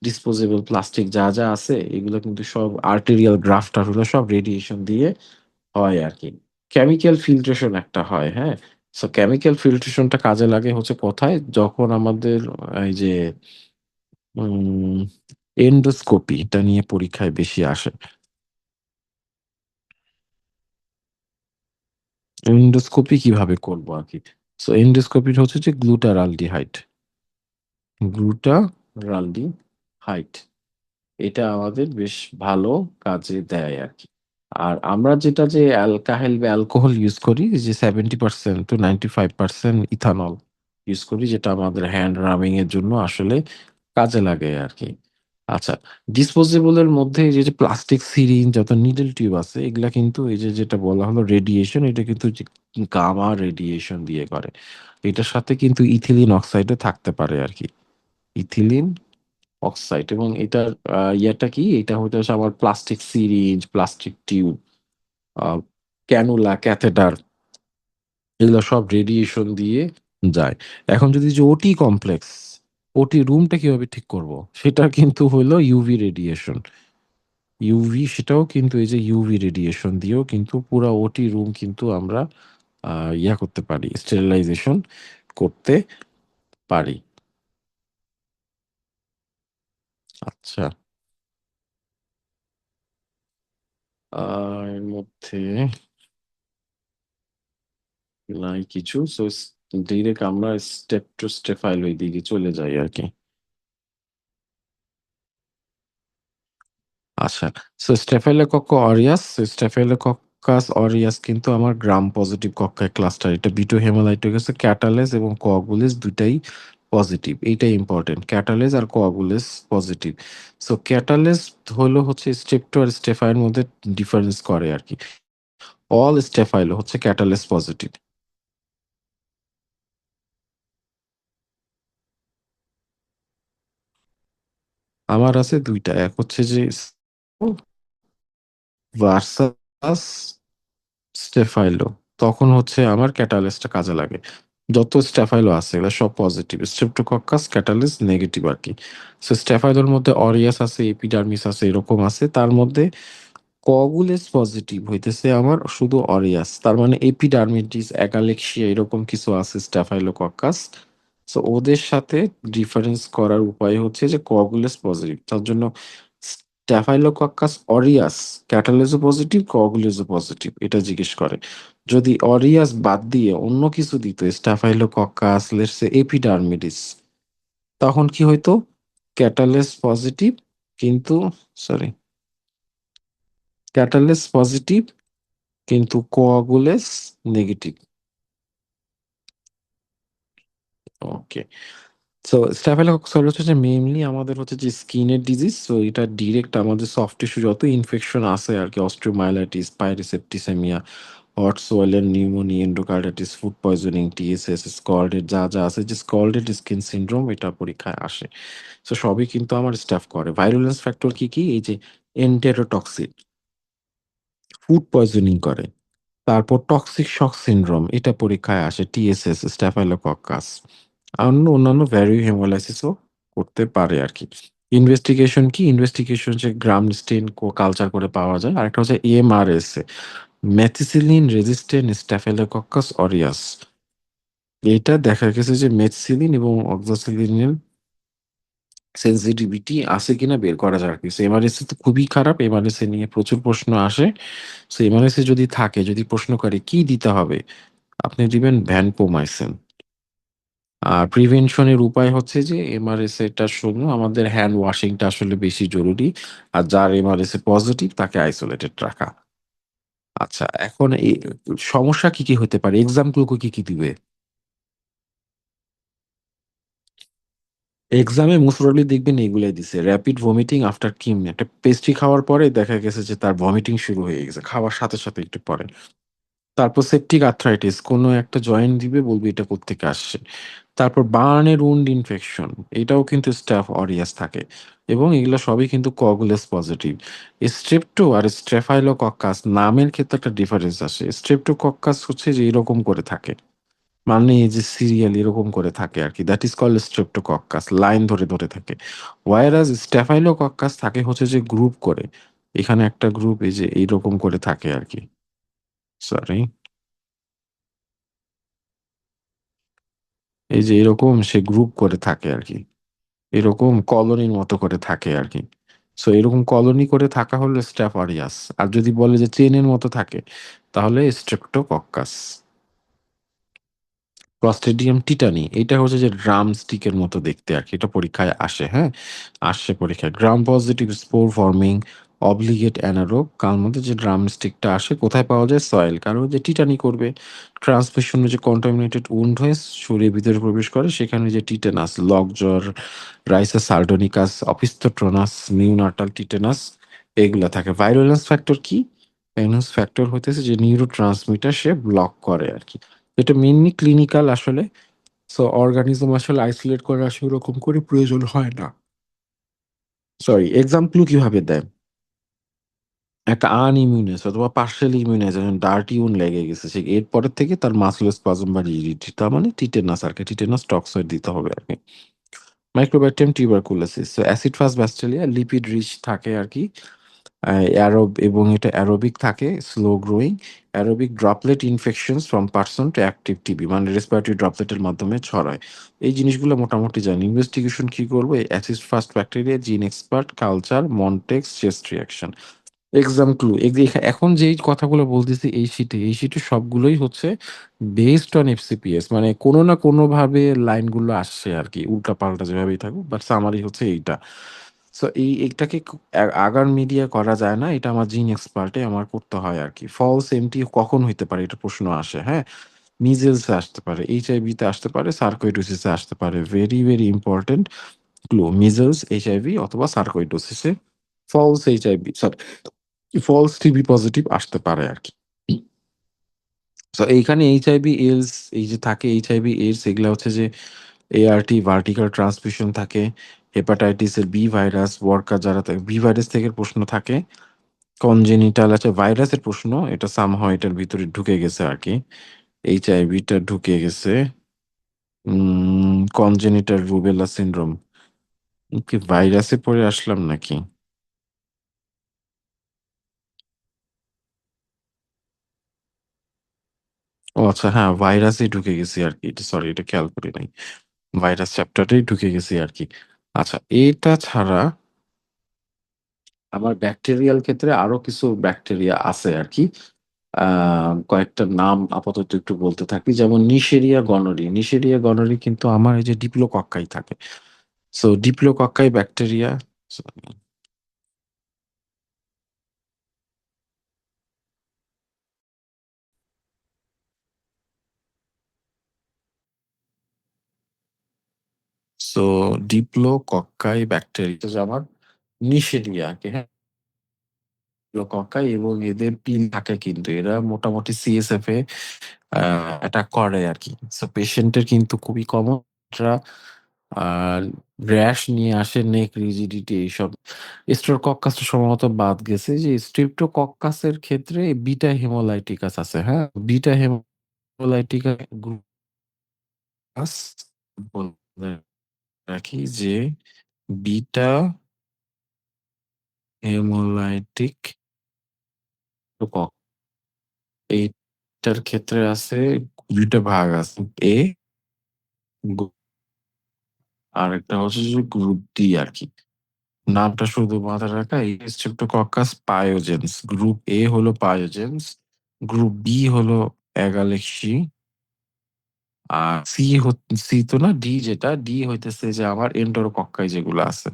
disposable plastic যা আছে এগুলো কিন্তু সব আর্টেরিয়াল গ্রাফ-টাফ এগুলো সব রেডিয়েশন দিয়ে হয় আরকি। কেমিক্যাল ফিল্ট্রেশন একটা হয়, হ্যাঁ? সো কেমিক্যাল ফিল্ট্রেশন টা কাজে লাগে হচ্ছে কোথায়? যখন আমাদের এই যে উম এন্ডোস্কোপি টা নিয়ে পরীক্ষায় বেশি আসে। এন্ডোস্কোপি কিভাবে করব আরকি? সো এন্ডোস্কোপি হচ্ছে যে গ্লুটারালডিহাইড। গ্লুটারালডিহাইড। এটা আমাদের বেশ ভালো কাজে দেয় আরকি। আর আমরা যেটা যে অ্যালকাহাইল বা অ্যালকোহল ইউজ করি যে 70% to 95% ইথানল ইউজ করি যেটা আমাদের হ্যান্ড রাবিং এর জন্য আসলে কাজে লাগে আরকি। আচ্ছা, ডিসপোজেবল এর মধ্যে এই যে প্লাস্টিক সিরিঞ্জ যত নিডল টিউব আছে এগুলা কিন্তু এই যে যেটা বলা হলো রেডিয়েশন এটা কিন্তু যে গামা রেডিয়েশন দিয়ে করে। এটার সাথে কিন্তু ইথিলিন অক্সাইডও থাকতে পারে আরকি। ইথিলিন অক্সাইড এবং এটার ইয়েটা কি? এটা হইতেছে আমার প্লাস্টিক সিরিঞ্জ, প্লাস্টিক টিউব, আ ক্যানুলা, ক্যাথেটার এগুলা সব রেডিয়েশন দিয়ে যায়। এখন যদি যে ওটি কমপ্লেক্স, ওটি রুমটা কিভাবে ঠিক করব? সেটা কিন্তু হইলো ইউভি রেডিয়েশন। ইউভি সেটাও কিন্তু এই যে ইউভি রেডিয়েশন দিয়েও কিন্তু পুরা ওটি রুম কিন্তু আমরা আ করতে পারি, স্টেরিলাইজেশন করতে পারি। আচ্ছা, আ এর মধ্যে নাই কিছু। সো ডিরেক্ট আমরা স্টেপ টু স্টেফাইল ওই দিকে চলে যাই আরকি। আচ্ছা। So Staphylococcus aureus, Staphylococcus aureus কিন্তু আমার গ্রাম পজিটিভ কক্কায় ক্লাস্টার। এটা বিটো হেমোলাইটিক আছে ক্যাটালেস এবং কোয়াগুলেস ২ টাই পজিটিভ। এইটাই ইম্পোর্টেন্ট। ক্যাটালেস আর কোয়াগুলেস পজিটিভ। সো ক্যাটালেস হলো হচ্ছে স্টেপটো আর স্টেফাই এর মধ্যে ডিফারেন্স করে আরকি। অল স্টেফাইলো হচ্ছে ক্যাটালেস পজিটিভ। আমার আছে ২ টা। এক হচ্ছে যে ভার্সাস স্টেফাইলো। তখন হচ্ছে আমার ক্যাটালিস্টটা কাজে লাগে। যত স্টেফাইলো আছে এগুলা সব পজিটিভ। স্ট্রেপ্টোকক্কাস, ক্যাটালিস্ট নেগেটিভ আরকি। সো স্টেফাইলোর মধ্যে অরিয়াস আছে, এপিডার্মিস আছে এরকম আছে। তার মধ্যে কগুলেস পজিটিভ হইতেছে আমার শুধু অরিয়াস। তার মানে এপিডার্মিডিস, অ্যাগালেক্সিয়া এরকম কিছু আছে স্ট্যাফাইলোকক্কাস। সো ওদের সাথে ডিফারেন্স করার উপায় হচ্ছে যে কগুলেস পজিটিভ। তার জন্য স্ট্যাফাইলোকক্কাস অরিয়াস ক্যাটালেসও পজিটিভ, কগুলেসও পজিটিভ এটা জিজ্ঞেস করে। যদি অরিয়াস বাদ দিয়ে অন্য কিছু দিত স্ট্যাফাইলোকক্কাস, লেটস সে এপিডার্মিডিস তখন কি হইতো? ক্যাটালেস পজিটিভ কিন্তু সরি ক্যাটালেস পজিটিভ কিন্তু কোয়াগুলেস নেগেটিভ। ওকে। সো স্ট্যাফিলকোকাস হচ্ছে যে মেইনলি আমাদের হচ্ছে যে স্কিনের ডিজিজ। সো এটা ডিরেক্ট আমাদের সফট টিস্যু যত ইনফেকশন আছে আরকি অস্টিওমাইলাইটিস, পাইরিসেপ্টিসেমিয়া, হট সোয়েলের pneumonia, endocarditis, food poisoning, TSS, scalded যা আছে যে স্কলডেড স্কিন সিনড্রোম এটা পরীক্ষায় আসে। সো সবই কিন্তু আমার স্টাফ করে। ভাইরুলেন্স ফ্যাক্টর কি? এই যে এন্টেরোটক্সিন, ফুড পয়জনিং করে। তারপর টক্সিক শক সিনড্রোম এটা পরীক্ষায় আসে টিএসএস, স্ট্যাফাইলোকক্কাস। অন্যান্য ভ্যারিও হেমোলাইসিসও করতে পারে আরকি। ইনভেস্টিগেশন কি? ইনভেস্টিগেশন হচ্ছে গ্রাম স্টেইন কালচার করে পাওয়া যায়। আরেকটা হচ্ছে MRSA, methicillin resistant Staphylococcus aureus. এটা দেখা গেছে যে মেথিসিলিন এবং অক্সাসিলিনের সেনসিটিভিটি আছে কিনা বের করা যায় আরকি। সো এমআরএসএ তো খুবই খারাপ। এমআরএসএ নিয়ে প্রচুর প্রশ্ন আসে। সো এমআরএসএ যদি থাকে, যদি প্রশ্ন করে কি দিতে হবে? আপনি দিবেন ভ্যানকোমাইসিন। আর প্রিভেনশন এর উপায় হচ্ছে যে এমআরএসএ টার জন্য আমাদের হ্যান্ড ওয়াশিং টা আসলে বেশি জরুরি। আর যার এমআরএসএ পজিটিভ তাকে আইসোলেটেড রাখা। আচ্ছা, এখন সমস্যা কি হতে পারে? এক্সাম্পল কি দিবে? এক্সামে মোস্ট প্রবাবলি দেখবেন এগুলাই দিছে। র‍্যাপিড ভমিটিং আফটার কিম একটা পেস্ট্রি খাওয়ার পরে দেখা গেছে যে তার ভমিটিং শুরু হয়ে গেছে। খাওয়ার সাথে একটু পরে। তারপর সেপটিক আর্থ্রাইটিস কোন একটা জয়েন্ট দিবে বলবে এটা কোত্থেকে আসছে। তারপর বার্ন এর উন্ড ইনফেকশন এটাও কিন্তু স্টাফ অরিয়াস থাকে এবং এগুলা সবই কিন্তু কগুলেস পজিটিভ। স্ট্রেপ্টো আর স্ট্রেফাইলোকক্কাস নামের ক্ষেত্রে একটা ডিফারেন্স আসে। স্ট্রেপ্টোকক্কাস হচ্ছে যে এরকম করে থাকে। মানে এই যে সিরিয়াল এরকম করে থাকে আরকি। That is called streptococcus line ধরে থাকে। whereas স্ট্যাফাইলোকক্কাস থাকে হচ্ছে যে গ্রুপ করে। এখানে একটা গ্রুপ এই যে এইরকম করে থাকে আরকি। সরি। এই যে এরকম সে গ্রুপ করে থাকে আরকি। এরকম কলোনির মতো করে থাকে আরকি। সো এরকম কলোনি করে থাকা হলো স্ট্রাফ অরিয়াস। আর যদি বলে যে চেইনের মতো থাকে তাহলে স্ট্রেপ্টোকক্কাস। ক্লস্ট্রিডিয়াম টিটানি এটা হচ্ছে যে ড্রাম স্টিকের মতো দেখতে আরকি। এটা পরীক্ষায় আসে, হ্যাঁ? আসছে পরীক্ষায়। Gram positive spore forming obligate anaerobe কার মধ্যে যে ড্রাম স্টিকটা আসে কোথায় পাওয়া যায়? সয়েল। কারণ যে টিটানি করবে। ট্রান্সমিশন যে কন্টামিনেটেড উন্ড হয়ে শরীরের ভিতরে প্রবেশ করে সেখানে যে টিটেনাস, লকজ্বর, রাইসা সার্ডোনিকাস, অপিস্থোট্রোনাস, নিউনাটাল টিটেনাস এগুলা থাকে। ভাইরুলেন্স ফ্যাক্টর কি? ভাইরুলেন্স ফ্যাক্টর হইতেছে যে নিউরোট্রান্সমিটার সে ব্লক করে আরকি। এটা মেইনলি ক্লিনিক্যাল আসলে। সো অর্গানিজম আসলে আইসোলেট করা আসলে ওরকম করে প্রয়োজন হয় না। সরি, এক্সাম ক্লু কিভাবে দেয়? একটা আনইমিউনাস অথবা পার্শিয়াল ইমিউনাইজেশন ডার্টি উন্ড লেগে গেছে। সে এরপরের থেকে তার মাসল স্পাজম বা রিজিডিটি তার মানে টিটেনাস আরকি। টিটেনাস টক্সয়েড দিতে হবে আরকি। Mycobacterium tuberculosis. So acid fast bacteria lipid rich থাকে আরকি। এবং এটা অ্যারোবিক থাকে, slow growing. Aerobic droplet infections from person to active TB মানে রেসপিরেটরি ড্রপলেটের মাধ্যমে ছড়ায়। এই জিনিসগুলো মোটামুটি জানি। ইনভেস্টিগেশন কি করব? Acid fast bacteria, gene expert, culture, Mantoux, chest reaction. Exam clue এখন যেই কথাগুলো বলতেছি এই শিটে সবগুলোই হচ্ছে বেসড অন এফসিপিএস মানে কোনো না কোনোভাবে লাইনগুলো আসছে আরকি। উল্টা-পাল্টা যেভাবেই থাকুক বাট সামারি হচ্ছে এইটা। সো এইটাকে আগার মিডিয়া করা যায় না। এটা আমার জিন এক্সপার্ট এ আমার করতে হয় আরকি। ফলস এমটি কখন হইতে পারে? এটা প্রশ্ন আসে, হ্যাঁ? মিজেলস এ আসতে পারে, এইচআইভি তে আসতে পারে, সার্কোইডোসিস এ আসতে পারে। Very important clue measles, HIV অথবা সার্কোইডোসিস এ false HIV sorry false TB positive আসতে পারে আরকি। সো এইখানে এইচআইভি, এইডস এই যে থাকে এইচআইভি, এইডস এগুলা হচ্ছে যে এআরটি ভার্টিকাল ট্রান্সমিশন থাকে। হেপাটাইটিস এর বি ভাইরাস, ওয়ার্কার যারা থাকে বি ভাইরাস থেকে প্রশ্ন থাকে। কনজেনিটাল আছে ভাইরাসের প্রশ্ন। এটা সামহাউ এটার ভিতরে ঢুকে গেছে আরকি। এইচআইভি টা ঢুকে গেছে। Congenital rubella syndrome. কি ভাইরাসে পড়ে আসলাম নাকি? ও আচ্ছা হ্যাঁ, ভাইরাসেই ঢুকে গেছি আরকি। এটা সরি এটা খেয়াল করি নাই। ভাইরাস চ্যাপ্টারটাই ঢুকে গেছি আরকি। আচ্ছা এটা ছাড়া আমার ব্যাকটেরিয়াল ক্ষেত্রে আরো কিছু ব্যাকটেরিয়া আছে আরকি। আ কয়েকটা নাম আপাতত একটু বলতে থাকি। যেমন নিশেরিয়া গনোরি। নিশেরিয়া গনোরি কিন্তু আমার এই যে ডিপ্লোকক্কাই থাকে। So diplococci bacteria so so diplococci bacteria হচ্ছে আমার নিশেরিয়া আরকি, হ্যাঁ? ডিপ্লোকক্কাই এবং এদের পিল থাকে কিন্তু এরা মোটামুটি সিএসএফ এ আ অ্যাটাক করে আরকি। সো পেশেন্ট এর কিন্তু খুবই কমন এরা আর র‍্যাশ নিয়ে আসে, নেক রিজিডিটি এইসব। স্ট্রেপ্টোকক্কাসটা সম্ভবত বাদ গেছে। যে স্ট্রেপ্টোকক্কাসের ক্ষেত্রে বিটা হেমোলাইটিকাস আছে, হ্যাঁ? বিটা হেমোলাইটিকা গ্রুপাস বলে রাখি যে বিটা হেমোলাইটিক কক এইটার ক্ষেত্রে আছে ২ টা ভাগ আছে। A গু আরেকটা হচ্ছে যে গ্রুপ ডি আরকি। নামটা শুধু মাথায় রাখা এই Streptococcus pyogenes। গ্রুপ এ হলো পায়োজেনস, গ্রুপ বি হলো এগালেক্সি, আর সি তো না, ডি যেটা, ডি হইতেছে যে আমার এন্টেরোকক্কাই যেগুলো আছে।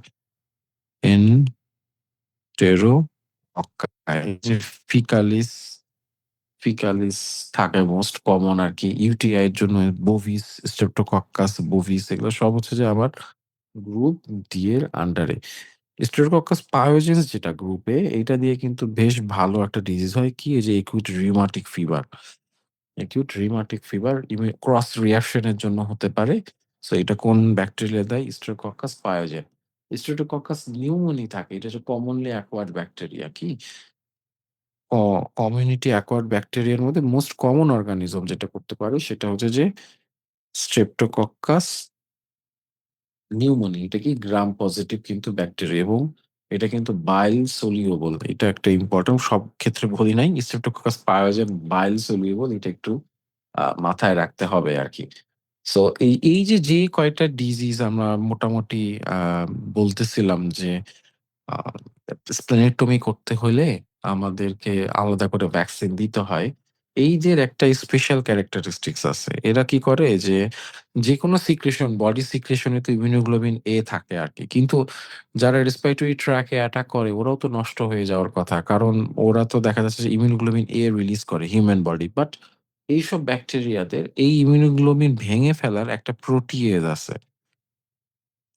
এন্টেরোকক্কাই যে ফিকালিস ফিকালিস থাকে মোস্ট কমন আরকি। ইউটিআই এর জন্য বোভিস, Streptococcus bovis এগুলো সব হচ্ছে যে আমার গ্রুপ ডি এর আন্ডারে। Streptococcus pyogenes যেটা গ্রুপ এ, এইটা দিয়ে কিন্তু বেশ ভালো একটা ডিজিজ হয় কি? এই যে acute rheumatic fever। acute rheumatic fever cross reaction এর জন্য হতে পারে। সো এটা কোন ব্যাকটেরিয়া দেয়? Streptococcus pyogen। Streptococcus pneumoniae থাকে। এটা হচ্ছে কমনলি অ্যাকোয়ার্ড ব্যাকটেরিয়া কি? ক কমিউনিটি অ্যাকোয়ার্ড ব্যাকটেরিয়ার মধ্যে মোস্ট কমন অর্গানিজম যেটা করতে পারে সেটা হচ্ছে যে Streptococcus pneumoniae। এটা কি গ্রাম পজিটিভ কিন্তু ব্যাকটেরিয়া, এবং এটা কিন্তু বাইল সলিউবল। এটা একটা ইম্পোর্টেন্ট, সব ক্ষেত্রে বলি নাই। Streptococcus pyogen বাইল সলিউবল, এটা একটু মাথায় রাখতে হবে আরকি। সো এই যে কয়টা ডিজিজ আমরা মোটামুটি আ বলতেছিলাম যে আ স্প্লেনেক্টমি করতে হলে আমাদেরকে আলাদা করে ভ্যাকসিন দিতে হয়। এই যে এর একটা স্পেশাল ক্যারেক্টারিস্টিকস আছে। এরা কি করে যে, যেকোনো সিক্রেশন, বডি সিক্রেশন এ তো ইমিউনোগ্লোবিন এ থাকে আরকি। কিন্তু যারা রেসপিরেটরি ট্র্যাক এ অ্যাটাক করে ওরাও তো নষ্ট হয়ে যাওয়ার কথা। কারণ ওরা তো দেখা যাচ্ছে যে ইমিউনোগ্লোবিন এ রিলিজ করে হিউম্যান বডি। বাট এইসব ব্যাকটেরিয়াদের এই ইমিউনোগ্লোবিন ভেঙে ফেলার একটা প্রোটিয়েজ আছে।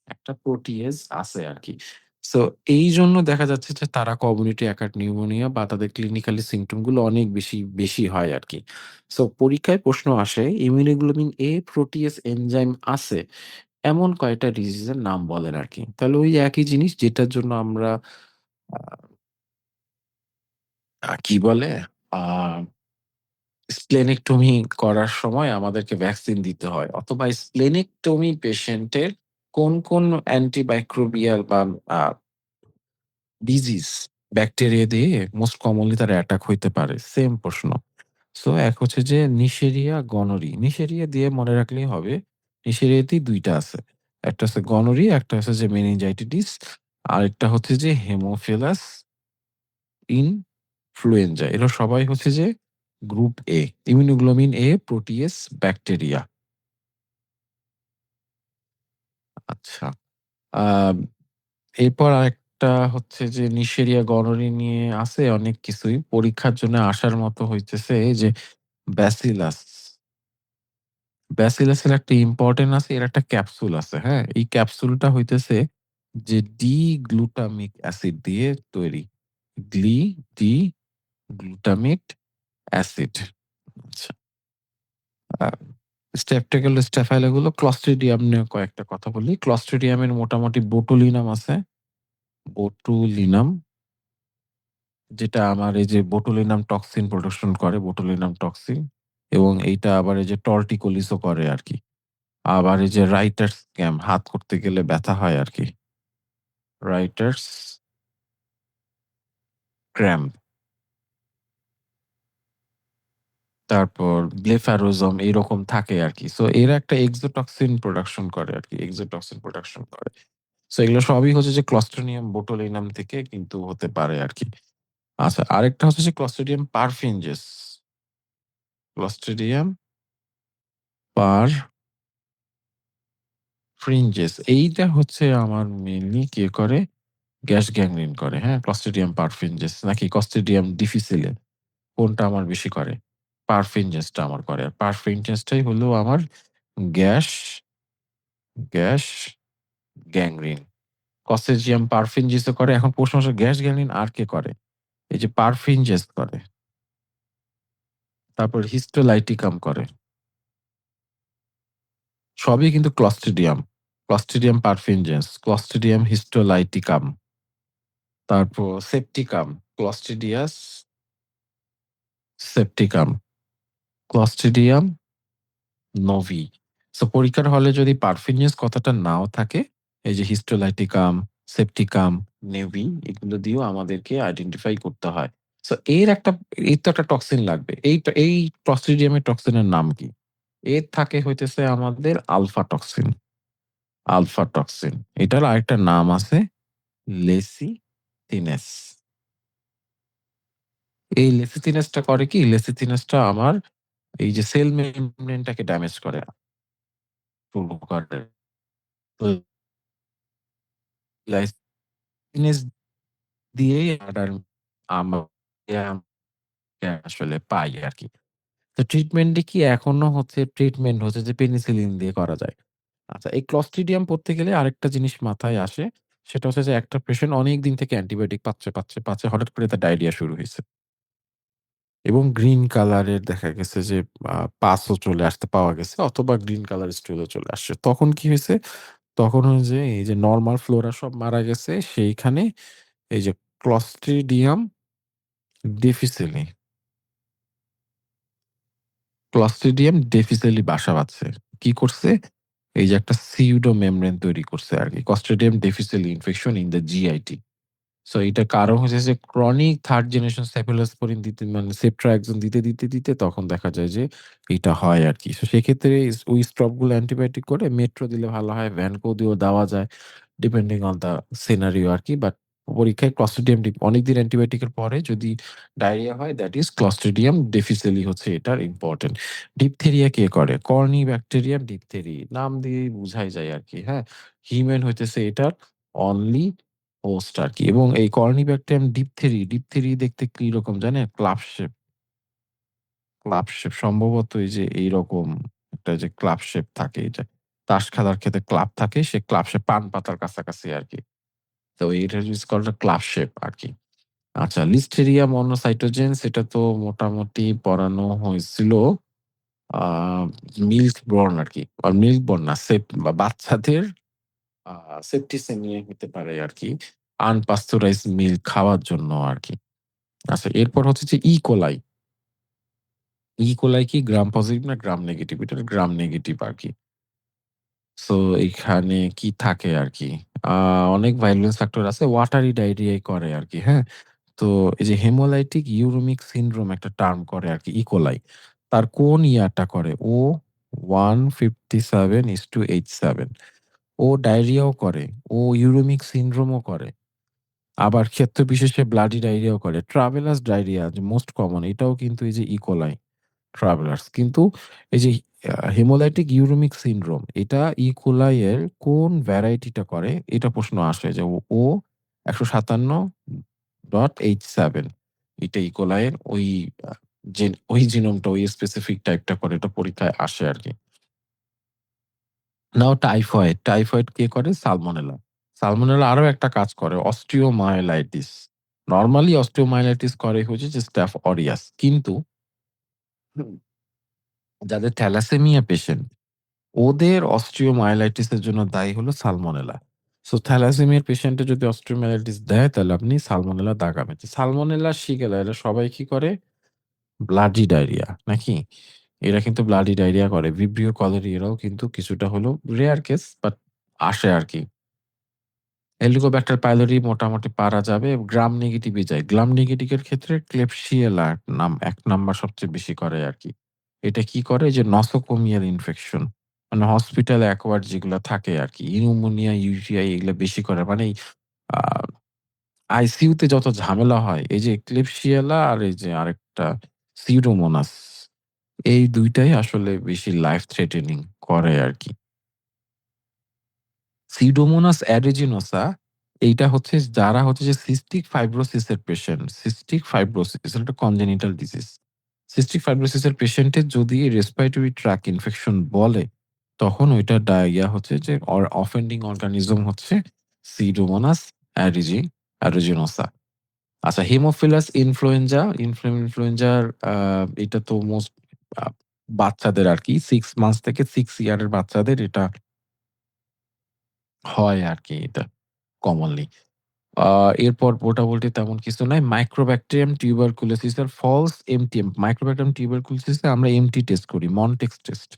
একটা প্রোটিয়েজ আছে আরকি। সো এইজন্য দেখা যাচ্ছে যে তারা কমিউনিটি অ্যাকার্ড নিউমোনিয়া বা তাদের ক্লিনিক্যালি সিম্পটম গুলো অনেক বেশি হয় আরকি। সো পরীক্ষায় প্রশ্ন আসে ইমিউনোগ্লোবিন এ প্রোটিয়েজ এনজাইম আছে এমন কয়েকটা ডিজিজের নাম বলেন আরকি। তাহলে ওই একই জিনিস যেটার জন্য আমরা আ কি বলে? আ স্প্লেনেক্টমি করার সময় আমাদেরকে ভ্যাকসিন দিতে হয়, অথবা স্প্লেনেক্টমি পেশেন্টের কোন অ্যান্টিমাইক্রোবিয়াল বা আ ডিজিজ ব্যাকটেরিয়া দিয়ে মোস্ট কমনলি তার অ্যাটাক হইতে পারে। সেম প্রশ্ন। সো এক হচ্ছে যে নিশেরিয়া, গনোরি। নিশেরিয়া দিয়ে মনে রাখলেই হবে। নিশেরিয়াতেই ২ টা আছে। একটা হচ্ছে গনোরি, একটা হচ্ছে যে মেনিনজাইটিডিস, আরেকটা হচ্ছে যে হেমোফিলাস ইনফ্লুয়েঞ্জা। এরা সবাই হচ্ছে যে group A. Immunoglobin A protease bacteria. আচ্ছা। আম এরপর আরেকটা হচ্ছে যে নিশেরিয়া, গনোরি নিয়ে আছে অনেক কিছুই। পরীক্ষার জন্য আসার মতো হইতেছে এই যে ব্যাসিলাস। ব্যাসিলাসের একটা ইম্পোর্টেন্ট আছে, এর একটা ক্যাপসুল আছে, হ্যাঁ? এই ক্যাপসুলটা হইতেছে যে ডি-গ্লুটামিক অ্যাসিড দিয়ে তৈরি। D glutamic acid. আচ্ছা। আ স্ট্রেপ্টোকোকাল গুলো ক্লস্ট্রিডিয়াম নিয়ে কয়েকটা কথা বলি। ক্লস্ট্রিডিয়ামের মোটামুটি বোটুলিনাম আছে। বোটুলিনাম, যেটা আমার এই যে বোটুলিনাম টক্সিন প্রোডাকশন করে, বোটুলিনাম টক্সিন, এবং এইটা আবার এই যে টর্টিকোলিসও করে আরকি। আবার এই যে রাইটার্স ক্যাম্প, হাত করতে গেলে ব্যথা হয় আরকি। রাইটার্স ক্র্যাম্প, তারপর ব্লেফারোজম এইরকম থাকে আরকি। সো এরা একটা এক্সোটক্সিন প্রোডাকশন করে আরকি। এক্সোটক্সিন প্রোডাকশন করে। সো এগুলো সবই হচ্ছে যে ক্লস্ট্রিডিয়াম বোটুলিনাম থেকে কিন্তু হতে পারে আরকি। আচ্ছা, আরেকটা হচ্ছে যে ক্লস্ট্রিডিয়াম পারফিনজেস। ক্লস্ট্রিডিয়াম পারফিনজেস এইটা হচ্ছে আমার মেইনলি কে করে? গ্যাস গ্যাংগ্রিন করে, হ্যাঁ? ক্লস্ট্রিডিয়াম পারফিনজেস নাকি ক্লস্ট্রিডিয়াম ডিফিসিলে? কোনটা আমার বেশি করে? পারফিনজেসটা আমার করে। আর পারফিনজেসটাই হলো আমার গ্যাস গ্যাস গ্যাংগ্রিন। ক্লস্ট্রিডিয়াম পারফিনজেসও করে। এখন প্রশ্ন হচ্ছে গ্যাস গ্যাংগ্রিন আর কে করে? এই যে পারফিনজেস করে। তারপর হিস্টোলাইটিকাম করে। সবই কিন্তু ক্লস্ট্রিডিয়াম। ক্লস্ট্রিডিয়াম পারফিনজেন্স, ক্লস্ট্রিডিয়াম হিস্টোলাইটিকাম, তারপর সেপ্টিকাম, ক্লস্ট্রিডিয়াস সেপ্টিকাম, ক্লস্ট্রিডিয়াম নোভি। সো পরীক্ষার হলে যদি পারফিনিয়াস কথাটা নাও থাকে, এই যে হিস্টোলাইটিকাম, সেপ্টিকাম, নেভি এগুলো দিয়েও আমাদেরকে আইডেন্টিফাই করতে হয়। সো এর তো একটা টক্সিন লাগবে। এই ক্লস্ট্রিডিয়াম এর টক্সিনের নাম কি? এর থাকে হইতেছে আমাদের আলফা টক্সিন, আলফা টক্সিন। এটার আরেকটা নাম আছে লেসিথিনেস। এই লেসিথিনেসটা করে কি? লেসিথিনেসটা আমার এই যে সেল মেমব্রেনটাকে ড্যামেজ করে পূর্ব করে। তো লাইসিনেস দিয়েই আমরা আসলে পাই আরকি। তো ট্রিটমেন্টে কি এখনো হচ্ছে ট্রিটমেন্ট হচ্ছে যে পেনিসিলিন দিয়ে করা যায়। আচ্ছা, এই ক্লস্ট্রিডিয়াম পড়তে গেলে আরেকটা জিনিস মাথায় আসে। সেটা হচ্ছে যে একটা পেশেন্ট অনেকদিন থেকে অ্যান্টিবায়োটিক পাচ্ছে। হঠাৎ করে তার ডায়রিয়া শুরু হইছে। এবং গ্রিন কালারের দেখা গেছে যে পাসও চলে আসতে পাওয়া গেছে অথবা গ্রিন কালার স্টুলও চলে আসছে। তখন কি হইছে? তখন ওই যে এই যে নরমাল ফ্লোরা সব মারা গেছে। সেইখানে এই যে ক্লস্ট্রিডিয়াম ডিফিসিলি ক্লস্ট্রিডিয়াম ডিফিসিলি বাসা বাঁধছে। কি করছে? এই যে একটা সিউডো মেমব্রেন তৈরি করছে আরকি। Clostridium difficile infection in the GIT. So এটার কারণ হচ্ছে যে ক্রনিক 3rd জেনারেশন সেফালোস্পোরিন দিতে মানে সেফট্রাক্সন দিতে তখন দেখা যায় যে এটা হয় আরকি। সো সেক্ষেত্রে ওই স্টপ গুলো অ্যান্টিবায়োটিক করে মেট্রো দিলে ভালো হয়, ভ্যানকো দিয়েও দেওয়া যায়। ডিপেন্ডিং অন দ্যা সিনারিও আরকি। বাট পরীক্ষায় ক্লস্ট্রিডিয়াম অনেকদিন অ্যান্টিবায়োটিকের পরে যদি ডায়রিয়া হয় দ্যাট ইস ক্লস্ট্রিডিয়াম ডিফিসিলি হচ্ছে এটার ইম্পোর্টেন্ট। ডিপথেরিয়া কে করে? Corynebacterium diphtheriae. নাম দিয়েই বুঝাই যায় আরকি, হ্যাঁ? হিউম্যান হইতেছে এটার অনলি হোস্ট আরকি। এবং এই কর্নিব্যাকটেরিয়াম ডিপথেরি দেখতে কিরকম জানেন? ক্লাব শেপ সম্ভবত এই যে এইরকম একটা যে ক্লাব শেপ থাকে এই যে তাস খেলার ক্ষেত্রে ক্লাব থাকে সে ক্লাব শেপ পান পাতার কাছাকাছি আরকি। তো এটা ইস কল্ড আ ক্লাব শেপ আরকি। আচ্ছা, লিস্টেরিয়া মনোসাইটোজেন্স এটা তো মোটামুটি পড়ানো হয়েছিল আ মিল্ক বর্ন আরকি। মিল্ক বর্ন না বাচ্চাদের আ সেপ্টিসেমিয়া হতে পারে আরকি। আনপাস্তুরাইজড মিল্ক খাওয়ার জন্য আরকি। আচ্ছা, এরপর হচ্ছে যে ইকোলাই। ইকোলাই কি গ্রাম পজিটিভ না গ্রাম নেগেটিভ? এটা গ্রাম নেগেটিভ আরকি। সো এখানে কি থাকে আরকি? আ অনেক ভাইরালেন্স ফ্যাক্টর আছে। ওয়াটারি ডায়রিয়াই করে আরকি, হ্যাঁ? তো এই যে হেমোলাইটিক ইউরেমিক সিনড্রোম একটা টার্ম করে আরকি ইকোলাই। তার কোন ইয়ারটা করে? ও 157:H7 ও ডায়রিয়াও করে। ও ইউরেমিক সিনড্রোমও করে। আবার ক্ষেত্র বিশেষে ব্লাডি ডায়রিয়াও করে। ট্রাভেলার্স ডায়রিয়া যে মোস্ট কমন এটাও কিন্তু এই যে ইকোলাই ট্রাভেলার্স। কিন্তু এই যে হেমোলাইটিক ইউরেমিক সিনড্রোম এটা ইকোলাই এর কোন ভ্যারাইটিটা করে? এটা প্রশ্ন আসে যে ও 157.H7 এটা ইকোলাই এর ওই আ ওই জিনোমটা ওই স্পেসিফিক টাইপটা করে এটা পরীক্ষায় আসে আরকি। নাও টাইফয়েড কে করে? সালমোনেলা। সালমোনেলা আরো একটা কাজ করে অস্টিওমায়োলাইটিস। নরমালি অস্টিওমায়োলাইটিস করে হচ্ছে যে স্ট্যাফ অরিয়াস। কিন্তু হুম, যাদের থ্যালাসেমিয়া পেশেন্ট ওদের অস্টিওমায়োলাইটিস এর জন্য দায়ী হলো সালমোনেলা। সো থ্যালাসেমিয়ার পেশেন্টে যদি অস্টিওমায়োলাইটিস দেয় তাহলে আপনি সালমোনেলা দাগাবেন। সালমোনেলা, শিগেলা এরা সবাই কি করে? ব্লাডি ডায়রিয়া নাকি? এরা কিন্তু ব্লাডি ডায়রিয়া করে। ভিব্রিও কলেরি এরাও কিন্তু কিছুটা হলেও রেয়ার কেস বাট আসে আরকি। হেলিকোব্যাক্টার পাইলোরি মোটামুটি পারা যাবে। গ্রাম নেগেটিভ এ যায়। গ্রাম নেগেটিভ এর ক্ষেত্রে ক্লেবশিয়েলা এক নাম্বার সবচেয়ে বেশি করে আরকি। এটা কি করে? যে নসোকোমিয়াল ইনফেকশন। মানে হসপিটাল অ্যাকোয়ার্ড যেগুলা থাকে আরকি। নিউমোনিয়া, ইউটিআই এগুলা বেশি করে। মানে আ আইসিইউ তে যত ঝামেলা হয় এই যে ক্লেবশিয়েলা আর এই যে আরেকটা সিউডোমোনাস এই ২ টাই আসলে বেশি লাইফ থ্রেটেনিং করে আরকি। সিউডোমোনাস অ্যারুজিনোসা এইটা হচ্ছে যারা হচ্ছে যে সিস্টিক ফাইব্রোসিস এর পেশেন্ট। সিস্টিক ফাইব্রোসিস এটা একটা কনজেনিটাল ডিজিজ। সিস্টিক ফাইব্রোসিস এর পেশেন্টের যদি রেসপিরেটরি ট্র্যাক্ট ইনফেকশন বলে, তখন ওইটা হচ্ছে যে অফেন্ডিং অর্গানিজম হচ্ছে সিউডোমোনাস অ্যারুজিনোসা। আচ্ছা, হেমোফিলাস ইনফ্লুয়েঞ্জার এটা তো মোস্ট আ বাচ্চাদের আরকি 6 মান্থস থেকে 6 ইয়ার এর বাচ্চাদের এটা হয় আরকি এটা কমনলি। আ এরপর মোটামুটি তেমন কিছু নাই। মাইক্রোব্যাকটেরিয়াম টিউবারকুলোসিস এর ফলস এমটিএম মাইক্রোব্যাকটেরিয়াম টিউবারকুলোসিস এ আমরা এমটি টেস্ট করি। মনটেক্স টেস্ট।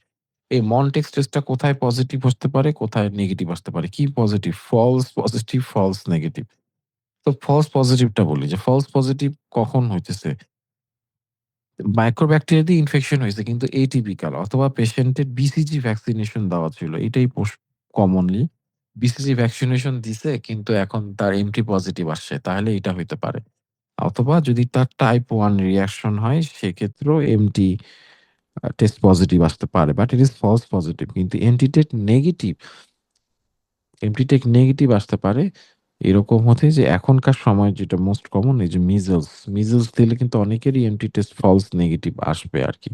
এই মনটেক্স টেস্টটা কোথায় পজিটিভ আসতে পারে, কোথায় নেগেটিভ আসতে পারে? কি positive? False positive, false negative. তো ফলস পজিটিভটা বলি যে ফলস পজিটিভ কখন হইতেছে? মাইক্রোব্যাকটেরিয়া দিয়ে ইনফেকশন হইছে কিন্তু এটিপিক্যাল অথবা পেশেন্টের বিসিজি ভ্যাকসিনেশন দেওয়া ছিল। এটাই কমনলি। বিসিজি ভ্যাকসিনেশন দিছে কিন্তু এখন তার এমটি পজিটিভ আসছে। তাহলে এটা হইতে পারে। অথবা যদি তার টাইপ 1 রিঅ্যাকশন হয় সেক্ষেত্রেও এমটি টেস্ট পজিটিভ আসতে পারে। But it is false positive. কিন্তু এমটি টেক নেগেটিভ আসতে পারে। এরকম হচ্ছে যে এখনকার সময় যেটা মোস্ট কমন এই যে মিজলস দিলে কিন্তু অনেকেরই এমটি টেস্ট ফলস নেগেটিভ আসবে আরকি।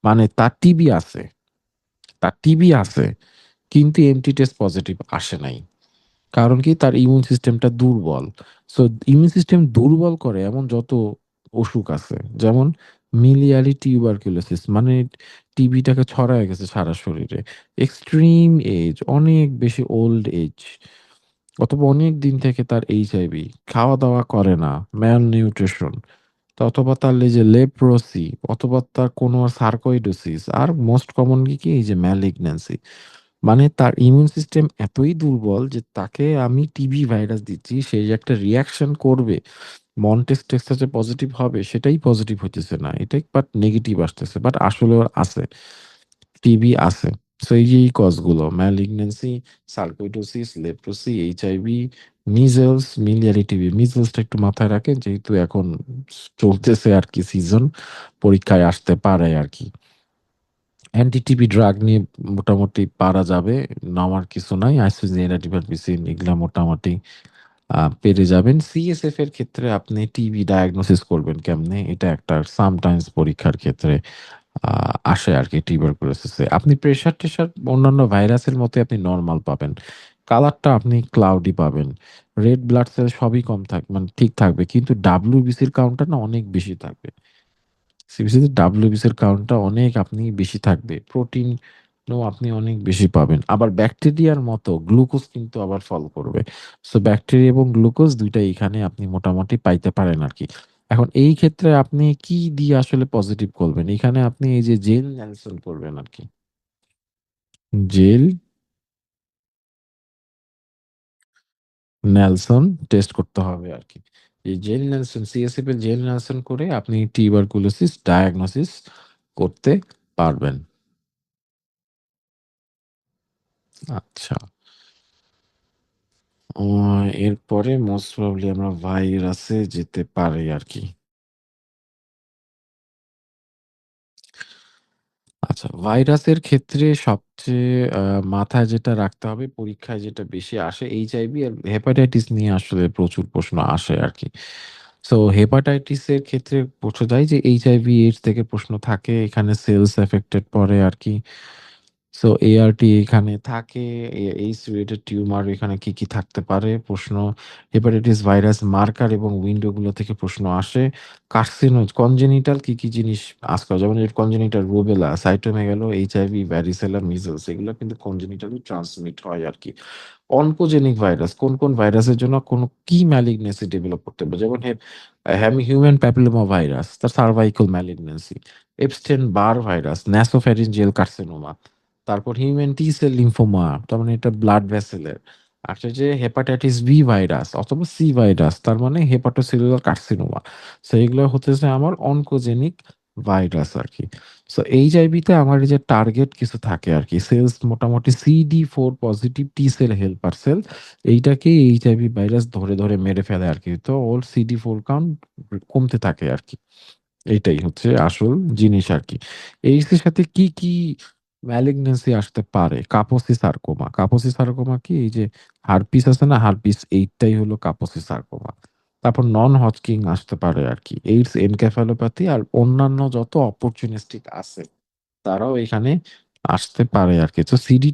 মানে তার টিবি আছে কিন্তু এমটি টেস্ট পজিটিভ আসে নাই। কারণ কি? তার ইমিউন সিস্টেমটা দুর্বল। সো ইমিউন সিস্টেম দুর্বল করে এমন যত অসুখ আছে। যেমন মিলিয়ারি টিউবারকুলোসিস মানে টিবিটাকে ছড়ায় গেছে সারা শরীরে। এক্সট্রিম এজ, অনেক বেশি ওল্ড এজ অথবা অনেক দিন থেকে তার এইচআইভি, খাওয়া-দাওয়া করে না, ম্যালনিউট্রিশন অথবা তার এই যে লেপ্রোসি অথবা তার কোনো সার্কোইডোসিস আর মোস্ট কমনলি কি এই যে ম্যালিগন্যান্সি। মানে তার ইমিউন সিস্টেম এতই দুর্বল যে তাকে আমি টিবি ভাইরাস দিচ্ছি, সে যে একটা রিঅ্যাকশন করবে, টেস্টটা যে পজিটিভ হবে সেটাই পজিটিভ হইতেছে না। এটাই বাট নেগেটিভ আসতেছে। বাট আসলে ওর আছে। টিবি আছে। সো এই যে এই কজগুলো malignancy, sarcoidosis, leprosy, HIV, miliary TB. মিজলসটা একটু মাথায় রাখেন যেহেতু এখন চলতেছে আরকি সিজন। পরীক্ষায় আসতে পারে আরকি। অ্যান্টি টিবি ড্রাগ নিয়ে মোটামুটি পারা যাবে। নেওয়ার কিছু নাই। আইসোজিন, এটিভারমিসিন এগুলা মোটামুটি পেরে যাবেন। সিএসএফ এর ক্ষেত্রে আপনি টিবি ডায়াগনোসিস করবেন কেমনে? এটা একটা সামটাইমস পরীক্ষার ক্ষেত্রে আ আসে আরকি টিউবারকুলোসিসে। আপনি প্রেশার-টেশার অন্যান্য ভাইরাসের মতোই আপনি নরমাল পাবেন। কালারটা আপনি ক্লাউডি পাবেন। রেড ব্লাড সেল সবই কম মানে ঠিক থাকবে। কিন্তু ডাব্লিউবিসির কাউন্টটা না অনেক বেশি থাকবে। সিবিসিতে ডাব্লিউবিসির কাউন্টটা অনেক আপনি বেশি থাকবে। প্রোটিনও আপনি অনেক বেশি পাবেন। আবার ব্যাকটেরিয়ার মতো গ্লুকোজ কিন্তু আবার ফল করবে। সো ব্যাকটেরিয়া এবং গ্লুকোজ ২ টাই এখানে আপনি মোটামুটি পাইতে পারেন আরকি। এখন এই ক্ষেত্রে আপনি কি দিয়ে আসলে পজিটিভ করবেন? এখানে আপনি এই যে জেল নেলসন করবেন আরকি। জেল নেলসন টেস্ট করতে হবে আরকি। এই জেল নেলসন সিএসএফ এর জেল নেলসন করে আপনি টিউবারকুলোসিস ডায়াগনোসিস করতে পারবেন। আচ্ছা। অ এরপরে মোস্ট প্রবাবলি আমরা ভাইরাসে যেতে পারি আরকি। আচ্ছা, ভাইরাসের ক্ষেত্রে সবচেয়ে মাথায় যেটা রাখতে হবে পরীক্ষায় যেটা বেশি আসে এইচআইভি আর হেপাটাইটিস নিয়ে আসলে প্রচুর প্রশ্ন আসে আরকি। সো হেপাটাইটিসের ক্ষেত্রে বোঝা যায় যে এইচআইভি এইডস থেকে প্রশ্ন থাকে। এখানে সেলস এফেক্টেড পড়ে আরকি। সো এআরটি এখানে থাকে, এইচ রিলেটেড টিউমার এখানে কি থাকতে পারে? প্রশ্ন হেপাটাইটিস ভাইরাস মার্কার এবং উইন্ডো গুলো থেকে প্রশ্ন আসে। কনজেনিটাল কি জিনিস আস করে? যেমন congenital rubella, cytomegalo, HIV, varicella, measles এগুলো কিন্তু কনজেনিটালি ট্রান্সমিট হয় আরকি। অনকোজেনিক ভাইরাস কোন ভাইরাসের জন্য কি ম্যালিগন্যান্সি ডেভেলপ করতে পারে? যেমন হিউম্যান প্যাপিলোমা ভাইরাস, তার cervical malignancy, Epstein Barr virus, nasopharyngeal carcinoma, তারপর হিউম্যান টি সেল লিম্ফোমা, তার মানে এটা ব্লাড ভেসেলের। আচ্ছা যে হেপাটাইটিস বি ভাইরাস অথবা সি ভাইরাস, তার মানে হেপাটোসেলুলার কার্সিনোমা। সো এগুলো হতেছে আমার অনকোজেনিক ভাইরাস আরকি। সো এইচআইভি তে আমার এই যে টার্গেট কিছু থাকে আরকি। সেলস মোটামুটি CD4 positive T cell helper cell এইটাকেই এইচআইভি ভাইরাস ধরে মেরে ফেলে আরকি। তো ওর CD4 কাউন্ট কমতে থাকে আরকি। এইটাই হচ্ছে আসল জিনিস আরকি। এইডস এর সাথে কি ম্যালিগন্যান্সি আসতে পারে? কাপোসি সার্কোমা। কাপোসি সার্কোমা কি? এই যে হার্পিস আছে না? হার্পিস এইটাই হলো কাপোসি সার্কোমা। তারপর নন হজকিং আসতে পারে আরকি। এইডস, এনকেফালোপ্যাথি আর অন্যান্য যত অপরচুনিস্টিক আছে তারাও এখানে আসতে পারে আরকি। তো সিডি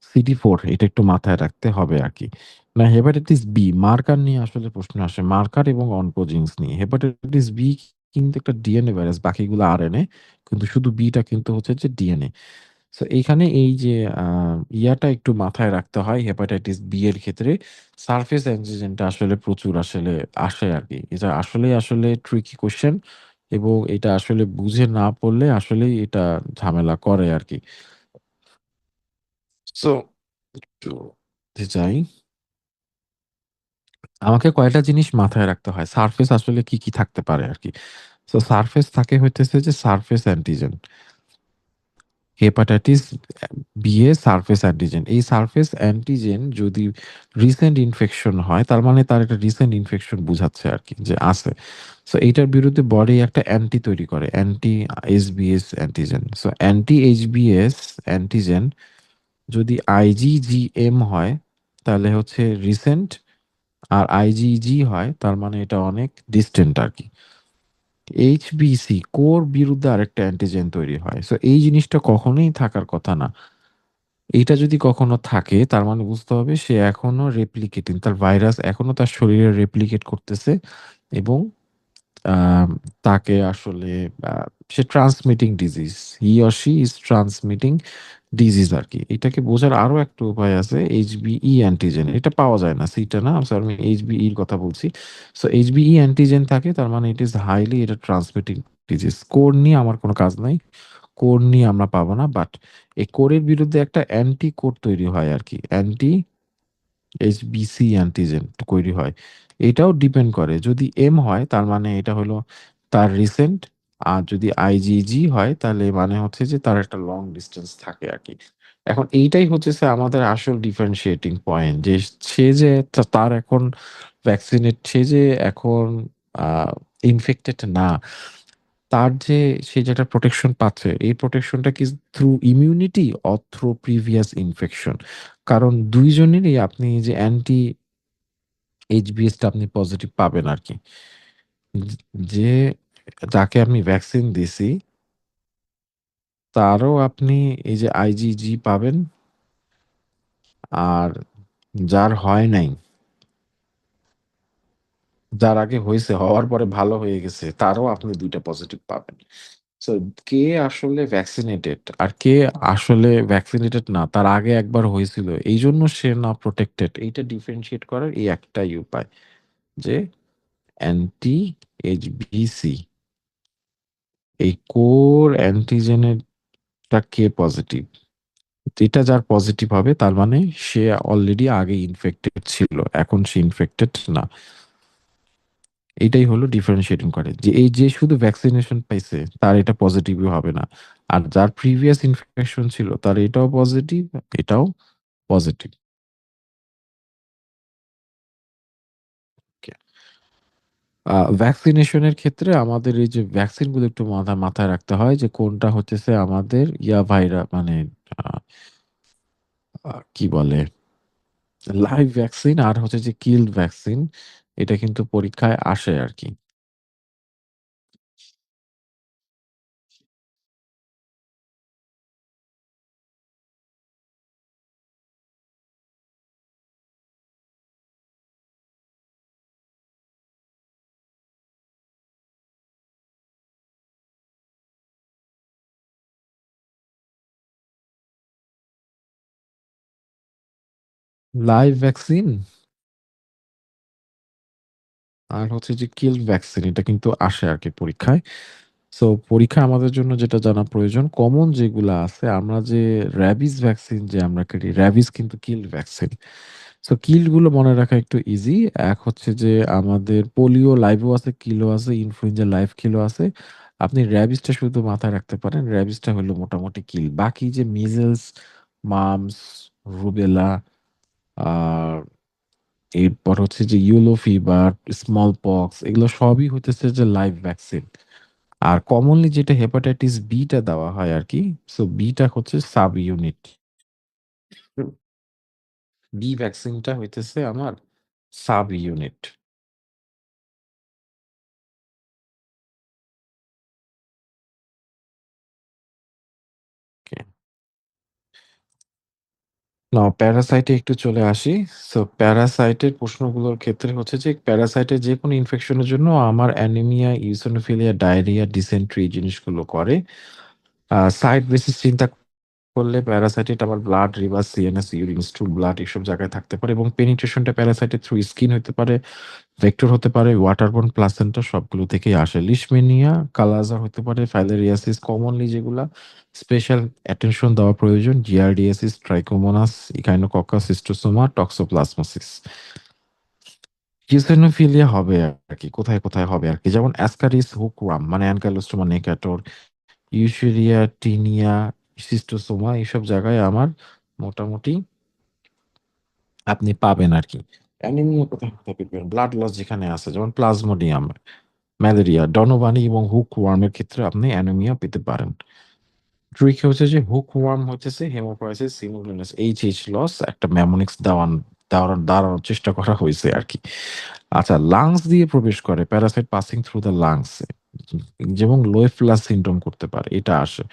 সিডি4 এটা একটু মাথায় রাখতে হবে আরকি। না হেপাটাইটিস বি মার্কার নিয়ে আসলে প্রশ্ন আসে। মার্কার এবং অনকোজিনস নিয়ে। হেপাটাইটিস বি কিন্তু একটা ডিএনএ ভাইরাস। বাকিগুলো আরএনএ। কিন্তু শুধু বি টা কিন্তু হচ্ছে যে ডিএনএ। সো এইখানে এই যে আ ইয়াটা একটু মাথায় রাখতে হয় হেপাটাইটিস বি এর ক্ষেত্রে সারফেস অ্যান্টিজেনটা আসলে প্রচুর আসলে আসে আরকি। এটা আসলে ট্রিকি কোয়েশ্চেন এবং এটা আসলে বুঝে না পড়লে আসলেই এটা ঝামেলা করে আরকি। সো একটু যাই। আমাকে কয়টা জিনিস মাথায় রাখতে হয়। সারফেস আসলে কি, কি থাকতে পারে আরকি। সো সারফেস থাকে হইতেছে যে surface antigen. Hepatitis B A surface antigen. এই সারফেস অ্যান্টিজেন যদি রিসেন্ট ইনফেকশন হয়, তার মানে তার একটা রিসেন্ট ইনফেকশন বুঝাচ্ছে আরকি যে আছে। সো এইটার বিরুদ্ধে বডি একটা অ্যান্টি তৈরি করে। Anti HBS antigen. So anti HBS antigen যদি আইজিজিএম হয়, তাহলে হচ্ছে রিসেন্ট, আর আইজিজি হয় তার মানে এটা অনেক ডিসট্যান্ট আরকি। এইচবিসি কোর বিরুদ্ধে আরেকটা অ্যান্টিজেন তৈরি হয়। সো এই জিনিসটা কখনোই থাকার কথা না। এইটা যদি কখনো থাকে তার মানে বুঝতে হবে সে এখনো রেপ্লিকেটিং। তার ভাইরাস এখনো তার শরীরে রেপ্লিকেট করতেছে এবং আম তাকে আসলে আ সে transmitting disease. He or she is transmitting disease আরকি। এটাকে বোঝার আরো একটা উপায় আছে HBE অ্যান্টিজেন। এটা পাওয়া যায় না। সি টা না। সরি আমি HBE এর কথা বলছি। সো HBE অ্যান্টিজেন থাকে তার মানে ইট ইস হাইলি এটা ট্রান্সমিটিং ডিজিজ। কোর নিয়ে আমার কোন কাজ নাই। কোর নিয়ে আমরা পাবো না। বাট এই কোরের বিরুদ্ধে একটা অ্যান্টি কোর তৈরি হয় আরকি। অ্যান্টি HBC অ্যান্টিজেন তৈরি হয়। এটাও ডিপেন্ড করে। যদি M হয় তার মানে এটা হলো তার রিসেন্ট। আর যদি IgG হয় তাহলে মানে হচ্ছে যে তার একটা লং ডিসট্যান্স থাকে আরকি। এখন এইটাই হচ্ছে আমাদের আসল ডিফারেনশিয়েটিং পয়েন্ট যে সে যে তার এখন সে যে এখন আ ইনফেক্টেড না। তার যে সে যে একটা প্রোটেকশন পাচ্ছে, এই প্রোটেকশনটা কি through immunity or through previous infection? কারণ ২ জনেরই আপনি যে অ্যান্টি এইচবিএস টা আপনি পজিটিভ পাবেন আরকি। যে যে যাকে আমি ভ্যাকসিন দিছি, তারও আপনি এই যে আইজিজি পাবেন। আর যার হয় নাই, যার আগে হইছে, হওয়ার পরে ভালো হয়ে গেছে, তারও আপনি ২ টা পজিটিভ পাবেন। সো কে আসলে ভ্যাকসিনেটেড আর কে আসলে ভ্যাকসিনেটেড না, তার আগে একবার হয়েছিল। এইজন্য সে না প্রটেক্টেড। এইটা ডিফারেনশিয়েট করার এই একটাই উপায় যে অ্যান্টি এইচবিসি এই কোর অ্যান্টিজেনেরটা কে পজিটিভ। এটা যার পজিটিভ হবে তার মানে সে অলরেডি আগে ইনফেক্টেড ছিল। এখন সে ইনফেক্টেড না। এইটাই হলো ডিফারেনশিয়েটিং করে। যে এই যে শুধু ভ্যাকসিনেশন পাইছে তার এটা পজিটিভই হবে না। আর যার প্রিভিয়াস ইনফেকশন ছিল তার এটাও পজিটিভ, এটাও পজিটিভ। ওকে। ভ্যাকসিনেশন এর ক্ষেত্রে আমাদের এই যে ভ্যাকসিন গুলো একটু মাথায় রাখতে হয় যে কোনটা হইতেছে আমাদের মানে আ কি বলে? লাইভ ভ্যাকসিন আর হচ্ছে যে কিল্ড ভ্যাকসিন। এটা কিন্তু পরীক্ষায় আসে আরকি। লাইভ ভ্যাকসিন আর হচ্ছে যে কিল্ড ভ্যাকসিন এটা কিন্তু আসে আরকি পরীক্ষায়। সো পরীক্ষায় আমাদের জন্য যেটা জানা প্রয়োজন কমন যেগুলা আছে আমরা যে র‍্যাবিস ভ্যাকসিন যে আমরা করি, র‍্যাবিস কিন্তু কিল্ড ভ্যাকসিন। সো কিল্ড গুলো মনে রাখা একটু ইজি। এক হচ্ছে যে আমাদের পোলিও লাইভও আছে, কিলও আছে, ইনফ্লুয়েঞ্জা লাইভ কিলও আছে। আপনি র‍্যাবিসটা শুধু মাথায় রাখতে পারেন। র‍্যাবিসটা হলো মোটামুটি কিল। বাকি যে মিজলস, মামস, রুবেলা আর এরপর হচ্ছে যে ইয়েলো ফিভার, স্মল পক্স এগুলো সবই হইতেছে যে লাইভ ভ্যাকসিন। আর কমনলি যেটা হেপাটাইটিস বি টা দেওয়া হয় আরকি। সো বি টা হচ্ছে সাব ইউনিট। বি ভ্যাকসিনটা হইতেছে আমার সাব ইউনিট। ওকে। প্যারাসাইটে একটু চলে আসি। সো প্যারাসাইটের প্রশ্নগুলোর ক্ষেত্রে হচ্ছে যে প্যারাসাইটের যেকোনো ইনফেকশনের জন্য আমার অ্যানিমিয়া, ইওসিনোফিলিয়া, ডায়রিয়া, ডিসেন্ট্রি এই জিনিসগুলো করে। সাইট বেসিস চিন্তা করলে প্যারাসাইটিট আবার blood, liver, CNS, urine, স্টুল, blood এসব জায়গায় থাকতে পারে এবং পেনিট্রেশনটা প্যারাসাইটের থ্রু স্কিন হতে পারে, ভেক্টর হতে পারে, ওয়াটারবোর্ন, প্লাসেন্টা সবগুলো থেকেই আসে। লিশমেনিয়া, কালাজার হতে পারে, ফাইলেরিয়াসিস কমনলি যেগুলা স্পেশাল অ্যাটেনশন দেওয়া প্রয়োজন। জিয়ারডিয়াসিস, ট্রাইকোমোনাস, ইকাইনোকক্কাস, সিস্টোসোমা, টক্সোপ্লাজমোসিস। ইওসিনোফিলিয়া হবে আরকি। কোথায়, কোথায় হবে আরকি। যেমন অ্যাসকারিস হুকওয়ার্ম মানে অ্যানকাইলোস্টোমা নেক্যাটর, ইউশেরিয়া, টিনিয়া, শিস্টোসোমা এইসব জায়গায় আমার মোটামুটি আপনি পাবেন আরকি। অ্যানিমিয়া কোথায়, কোথায় পেবেন? ব্লাড লস যেখানে আছে যেমন প্লাজমোডিয়াম, ম্যালেরিয়া, ডনোভানি এবং হুকওয়ার্ম এর ক্ষেত্রে আপনি অ্যানিমিয়া পেতে পারেন। ট্রিক হচ্ছে যে হুকওয়ার্ম হইতেছে হেমোপরাইসিস সিমুলিনাস এইচএইচ লস একটা মেমোনিক্স দাঁড়ানোর চেষ্টা করা হইছে আরকি। আচ্ছা লাংস দিয়ে প্রবেশ করে parasite passing through the lungs এ যেমন লোয়েফ্লাস সিনড্রোম করতে পারে। এটা আসে।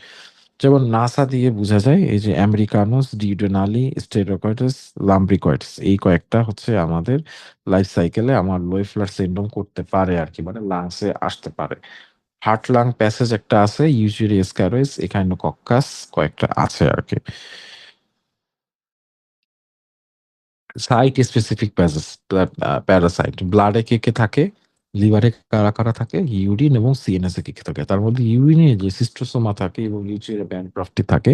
যেমন নাসা দিয়ে বুঝা যায় এই যে আমেরিকানোস, ডিউডেনালি, স্টেরোকয়েডস, লাম্ব্রিকয়েডস এই কয়েকটা হচ্ছে আমাদের লাইফ সাইকেলে আমার লোয়েফ্লার সিনড্রোম করতে পারে আরকি। মানে লাংসে আসতে পারে। হার্ট লাং প্যাসেজ একটা আছে, ইউজুয়ালি এসক্যারোইস, এখাইনোকক্কাস কয়েকটা আছে আরকি। সাইট স্পেসিফিক প্যাসেজ প্যারাসাইট ব্লাডে কে থাকে? লিভারে কারা থাকে? ইউরিন এবং সিএনএস এ কে থাকে? তার মধ্যে ইউরিনে যে সিস্টোসোমা থাকে এবং ইউরিয়া ব্যানক্রাফটি থাকে,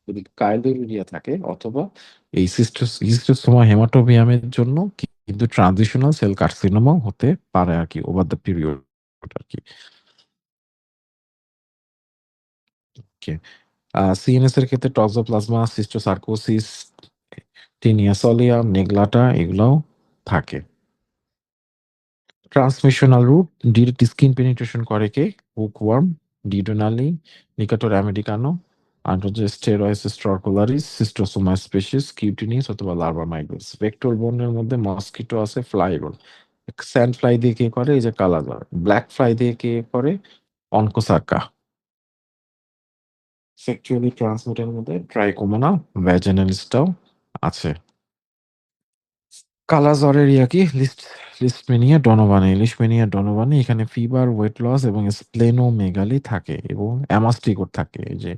যদি কাইলোরিউরিয়া থাকে অথবা এই হিস্টোসোমা হেমাটোবিয়ামের জন্য কিন্তু ট্রানজিশনাল সেল কার্সিনোমাও হতে পারে আরকি ওভার দ্য পিরিয়ড আরকি। ওকে। সিএনএস এর ক্ষেত্রে টক্সোপ্লাজমা, সিস্টোসার্কোসিস, টিনিয়া সোলিয়া, নেগলাটা এগুলাও থাকে। ট্রান্সমিশনাল রুট ডিরেক্ট স্কিন পেনিট্রেশন করে কে? হুকওয়ার্ম, ডিউডেনালি, নিকাটোর আমেরিকানো, আর হচ্ছে স্টেরয়েডস স্ট্রকুলারিস, সিস্টোসোমা স্পেসিস, কিউটিনিস অথবা লার্ভা মাইগ্রেস। ভেক্টর বর্ণের মধ্যে মসকিটো আছে, ফ্লাই রোড। স্যান্ড ফ্লাই দিয়ে কে করে? এই যে কালাজার। ব্ল্যাক ফ্লাই দিয়ে কে করে? অনকোসার্কা। সেক্সুয়ালি ট্রান্সমিটের মধ্যে ট্রাইকোমোনা ভ্যাজিনালিসটাও আছে। কালাজ্বরের কি লিস্টম্যানিয়া ডনোভানি এখানে ফিভার, ওয়েট লস এবং স্প্লেনোমেগালি থাকে এবং অ্যামাস্টিকোট থাকে। এই যে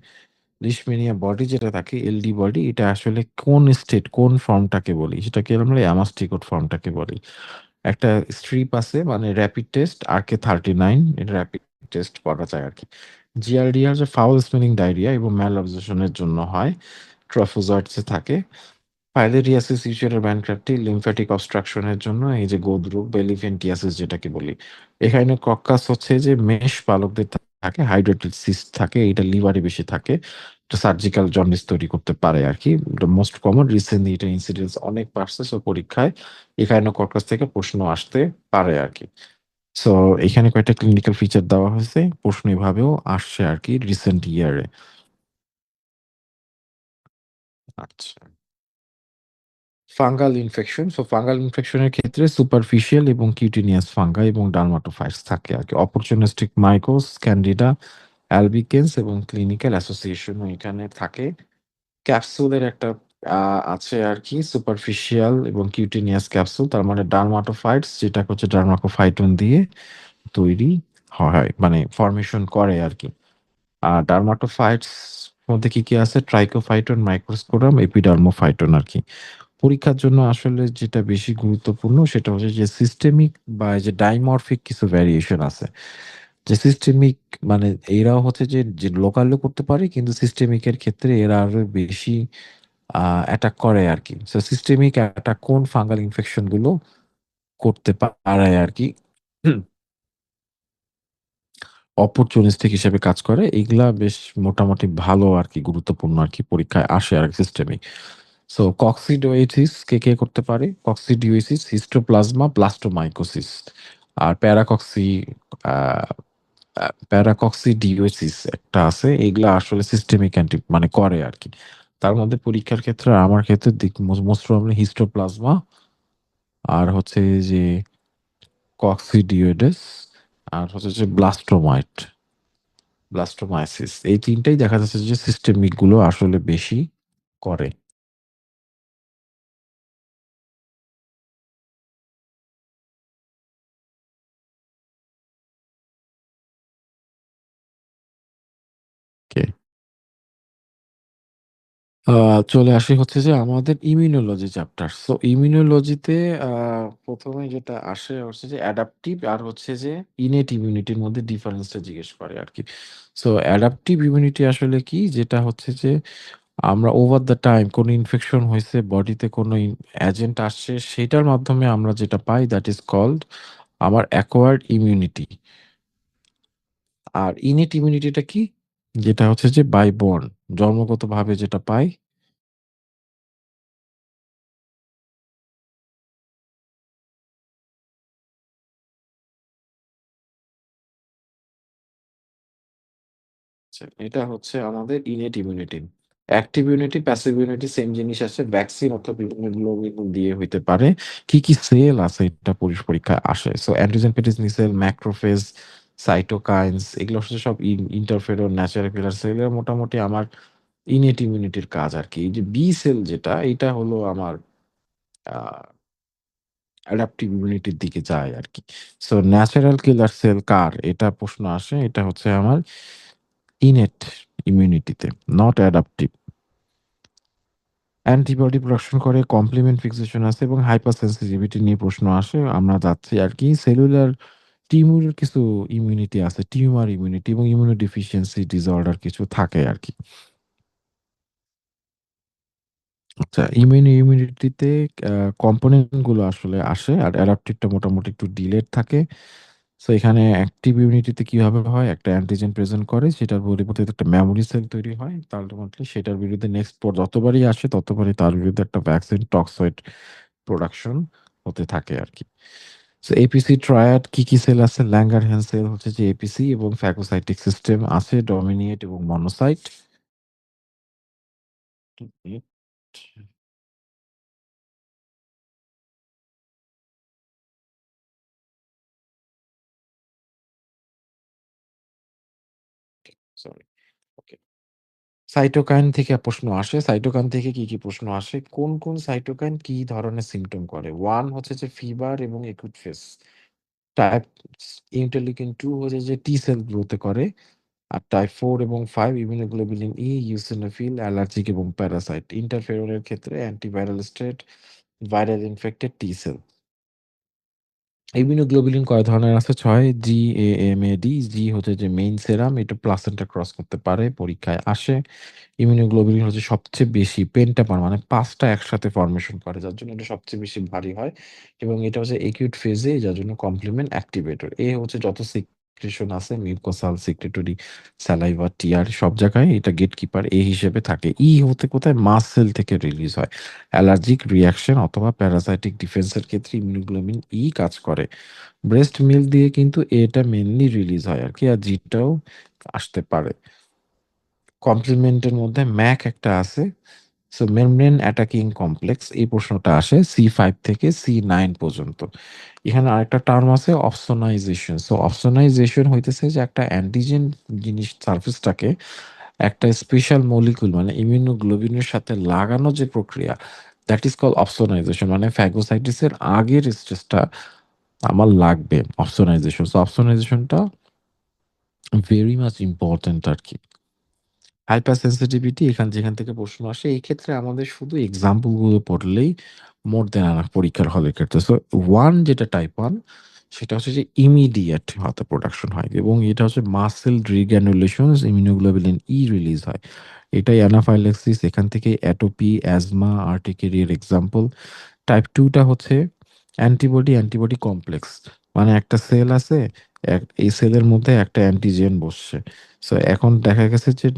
লিশম্যানিয়া বডি যেটা থাকে এলডি বডি এটা আসলে কোন স্টেট কোন ফর্মটাকে বলি সেটাকে আমরা অ্যামাস্টিকোট ফর্মটাকে বলি। একটা স্ট্রিপ আছে মানে র‍্যাপিড টেস্ট RK39 এটা র‍্যাপিড টেস্ট করা যায় আরকি। জিআরডিআর যে ফাউল স্মেলিং ডায়রিয়া এবং ম্যাল অ্যাবজর্পশন এর জন্য হয়। ট্রফোজয়েডস এ থাকে। ফাইলেরিয়াসিস ইউসুরিয়াল ব্যানক্রাফটি, লিম্ফ্যাটিক অবস্ট্রাকশন এর জন্য এই যে গোদ রোগ বা এলিফ্যান্টিয়াসিস যেটাকে বলি। এখানে কক্কাস হচ্ছে যে মেষ পালকদের থাকে, হাইড্রেটেড সিস্ট থাকে, এটা লিভারে বেশি থাকে। এটা সার্জিক্যাল জন্ডিস তৈরি করতে পারে আরকি। এটা মোস্ট কমন রিসেন্টলি এটা ইনসিডেন্স অনেক বাড়ছে। সো পরীক্ষায় এখাইনোকক্কাস থেকে প্রশ্ন আসতে পারে আরকি। সো এখানে কয়েকটা ক্লিনিক্যাল ফিচার দেওয়া হয়েছে। প্রশ্ন এভাবেও আসছে আরকি রিসেন্ট ইয়ারে। আচ্ছা। Fungal infection. So fungal infection এর ক্ষেত্রে সুপারফিশিয়াল এবং কিউটেনিয়াস ফাঙ্গাই এবং ডার্মাটোফাইটস থাকে আরকি। অপরচুনিস্টিক মাইকোস, ক্যান্ডিডা, অ্যালবিকেন্স এবং ক্লিনিক্যাল অ্যাসোসিয়েশন ও এখানে থাকে। ক্যাপসুলের একটা আ আছে আরকি সুপারফিশিয়াল এবং কিউটেনিয়াস ক্যাপসুল। তার মানে ডার্মাটোফাইটস যেটা হচ্ছে ডার্মাকোফাইটন দিয়ে তৈরি হয়। মানে ফর্মেশন করে আরকি। আর ডার্মাটোফাইটস মধ্যে কি আছে? ট্রাইকোফাইটন, মাইক্রোস্পোরাম, এপিডার্মোফাইটন আরকি। পরীক্ষার জন্য আসলে যেটা বেশি গুরুত্বপূর্ণ সেটা হচ্ছে যে সিস্টেমিক বা এই যে ডাইমরফিক কিছু ভ্যারিয়েশন আছে। যে সিস্টেমিক মানে এরাও হচ্ছে যে লোকালও করতে পারে কিন্তু সিস্টেমিক এর ক্ষেত্রে এরা আরো বেশি অ্যাটাক করে আরকি। সো সিস্টেমিক অ্যাটাক কোন ফাঙ্গাল ইনফেকশন গুলো করতে পারে আরকি। অপরচুনিস্টিক হিসেবে কাজ করে। এগুলা বেশ মোটামুটি ভালো আরকি গুরুত্বপূর্ণ আরকি পরীক্ষায় আসে আর সিস্টেমিক। সো কক্সিডিওইটিস কে করতে পারে? কক্সিডিওইসিস, হিস্টোপ্লাজমা, ব্লাস্টোমাইকোসিস। আর আ প্যারাকক্সিডিওসিস একটা আছে। এগুলা আসলে সিস্টেমিক মানে করে আরকি। তার মধ্যে পরীক্ষার ক্ষেত্রে আমার ক্ষেত্রে মোস্ট প্রবাবলি হিস্টোপ্লাজমা আর হচ্ছে যে কক্সিডিওইডেস আর হচ্ছে যে ব্লাস্টোমাইসিস। এই ৩ টাই দেখা যাচ্ছে যে সিস্টেমিক গুলো আসলে বেশি করে। ওকে। আ চলে আসি হচ্ছে যে আমাদের ইমিউনোলজি চ্যাপ্টার। সো ইমিউনোলজিতে আ ১ম এ যেটা আসে হচ্ছে যে অ্যাডাপটিভ আর হচ্ছে যে ইনেট ইমিউনিটির মধ্যে ডিফারেন্সটা জিজ্ঞেস করে আরকি। সো অ্যাডাপটিভ ইমিউনিটি আসলে কি? যেটা হচ্ছে যে আমরা ওভার দ্য টাইম কোনো ইনফেকশন হইছে, বডিতে কোনো এজেন্ট আসছে, সেটার মাধ্যমে আমরা যেটা পাই দ্যাট ইস কল্ড আমার অ্যাকোয়ার্ড ইমিউনিটি। আর ইনিট ইমিউনিটিটা কি? যেটা হচ্ছে যে বাই বর্ন, জন্মগতভাবে যেটা পাই। আচ্ছা, এটা হচ্ছে আমাদের innate immunity. Active immunity, passive immunity same জিনিস আছে। ভ্যাকসিন অথবা ইমিউনোগ্লোবিন দিয়ে হইতে পারে। কি সেল আছে এটা পরীক্ষায় আসে। So antigen parasitic cell, macrophage, cytokines এগুলো হচ্ছে সব ইন্টারফেরন, ন্যাচারাল কিলার সেল। এরা মোটামুটি আমার ইনেট ইমিউনিটির কাজ আরকি। এই যে বি সেল যেটা, এটা হলো আমার আ অ্যাডাপটিভ ইমিউনিটির দিকে যায় আরকি। সো ন্যাচারাল কিলার সেল কার? এটা প্রশ্ন আসে। এটা হচ্ছে আমার ইনেট ইমিউনিটিতে, নট অ্যাডাপটিভ। অ্যান্টিবডি প্রোডাকশন করে, কমপ্লিমেন্ট ফিক্সেশন আছে এবং হাইপার সেনসিটিভিটি নিয়ে প্রশ্ন আসে। আমরা যাচ্ছি আরকি সেলুলার টিমুরের কিছু ইমিউনিটি আছে, টিউমার ইমিউনিটি এবং ইমিউনো ডেফিসিয়েন্সি ডিসঅর্ডার কিছু থাকে আরকি। আচ্ছা, ইমিউনিটিতে আ কম্পোনেন্ট গুলো আসলে আসে। আর অ্যাডাপটিভটা মোটামুটি একটু ডিলেড থাকে। সো এখানে অ্যাক্টিভ ইমিউনিটিতে কিভাবে হয়? একটা অ্যান্টিজেন প্রেজেন্ট করে, সেটার পরিবর্তে একটা মেমোরি সেল তৈরি হয়। তা আল্টিমেটলি সেটার বিরুদ্ধে নেক্সট যতবারই আসে ততবারই তার বিরুদ্ধে একটা ভ্যাকসিন টক্সয়েড প্রোডাকশন হতে থাকে আরকি। সো এপিসি ট্রায়াড কি সেল আছে? ল্যাঙ্গারহ্যান্স সেল হচ্ছে যে এপিসি এবং ফ্যাগোসাইটিক সিস্টেম আছে, ডমিনিয়েট এবং মনোসাইট। সরি, ওকে। সাইটোকাইন থেকে প্রশ্ন আসে। সাইটোকাইন থেকে কি প্রশ্ন আসে? কোন সাইটোকাইন কি ধরনের সিম্পটম করে? 1 হচ্ছে যে ফিভার এবং একুট ফেস। টাইপ ইন্টারলিউকিন 2 হচ্ছে যে টি সেল গ্রোথ করে। আর টাইপ 4 এবং 5 ইমিউনোগ্লোবুলিন ই, ইওসিনোফিল, অ্যালার্জিক এবং প্যারাসাইট। ইন্টারফেরনের ক্ষেত্রে অ্যান্টিভাইরাল স্টেট, ভাইরাল ইনফেক্টেড টি সেল। ইমিউনোগ্লোবুলিন কয় ধরনের আছে? ৬ GAMAD। জি হচ্ছে যে মেইন সেরাম, এটা প্লাসেন্টা ক্রস করতে পারে, পরীক্ষায় আসে। ইমিউনোগ্লোবুলিন হচ্ছে সবচেয়ে বেশি পেন্টামার মানে ৫ টা একসাথে ফরমেশন করে, যার জন্য এটা সবচেয়ে বেশি ভারী হয় এবং এটা হচ্ছে একিউট ফেজে, যার জন্য কমপ্লিমেন্ট অ্যাক্টিভেটর। এ হচ্ছে যত সিক্রেশন আছে মিউকোসাল, সিক্রেটরি, স্যালাইভা, টিয়ার সব জায়গায় এটা গেটকিপার এ হিসেবে থাকে। ই হতে কোথায়? মাস সেল থেকে রিলিজ হয়। অ্যালার্জিক রিঅ্যাকশন অথবা প্যারাসাইটিক ডিফেন্সের ক্ষেত্রে ইমিউনোগ্লোবিন ই কাজ করে। ব্রেস্ট মিল্ক দিয়ে কিন্তু এটা মেইনলি রিলিজ হয় আরকি। আর জিটাও আসতে পারে। কমপ্লিমেন্টের মধ্যে ম্যাক একটা আছে। সো মেমব্রেন অ্যাটাকিং কমপ্লেক্স, এই প্রশ্নটা আসে C5 থেকে C9 পর্যন্ত। এখানে আরেকটা টার্ম আছে অপসোনাইজেশন। সো অপসোনাইজেশন হইতেছে যে একটা অ্যান্টিজেন জিনিস সারফেসটাকে একটা স্পেশাল মলিকিউল মানে ইমিউনোগ্লোবিনের সাথে লাগানো যে প্রক্রিয়া, দ্যাট ইস কল্ড অপসোনাইজেশন। মানে ফ্যাগোসাইটিসের আগের স্টেজটা আমার লাগবে অপসোনাইজেশন। সো অপসোনাইজেশনটা ভেরি মাচ ইম্পোর্টেন্ট আরকি। হাইপার সেনসিটিভিটি যেখান থেকে প্রশ্ন আসে, এই ক্ষেত্রে আমাদের শুধু এক্সাম্পল গুলো পড়লেই মোর দ্যান এনাফ পরীক্ষার হলের ক্ষেত্রে। সো 1 যেটা টাইপ 1 সেটা হচ্ছে যে ইমিডিয়েট হাতে প্রোডাকশন হয় এবং এটা হচ্ছে মাসল রিগ্রানুলেশনস, ইমিউনোগ্লোবুলিন ই রিলিজ হয়। এটাই অ্যানাফাইল্যাক্সিস, এখান থেকে অ্যাটোপি, অ্যাজমা, আর্টিকেরিয়ার এক্সাম্পল। টাইপ 2 টা হচ্ছে অ্যান্টিবডি কমপ্লেক্স। মানে একটা সেল আছে, এই সেলের মধ্যে একটা অ্যান্টিজেন বসছে। সো এখন দেখা গেছে যে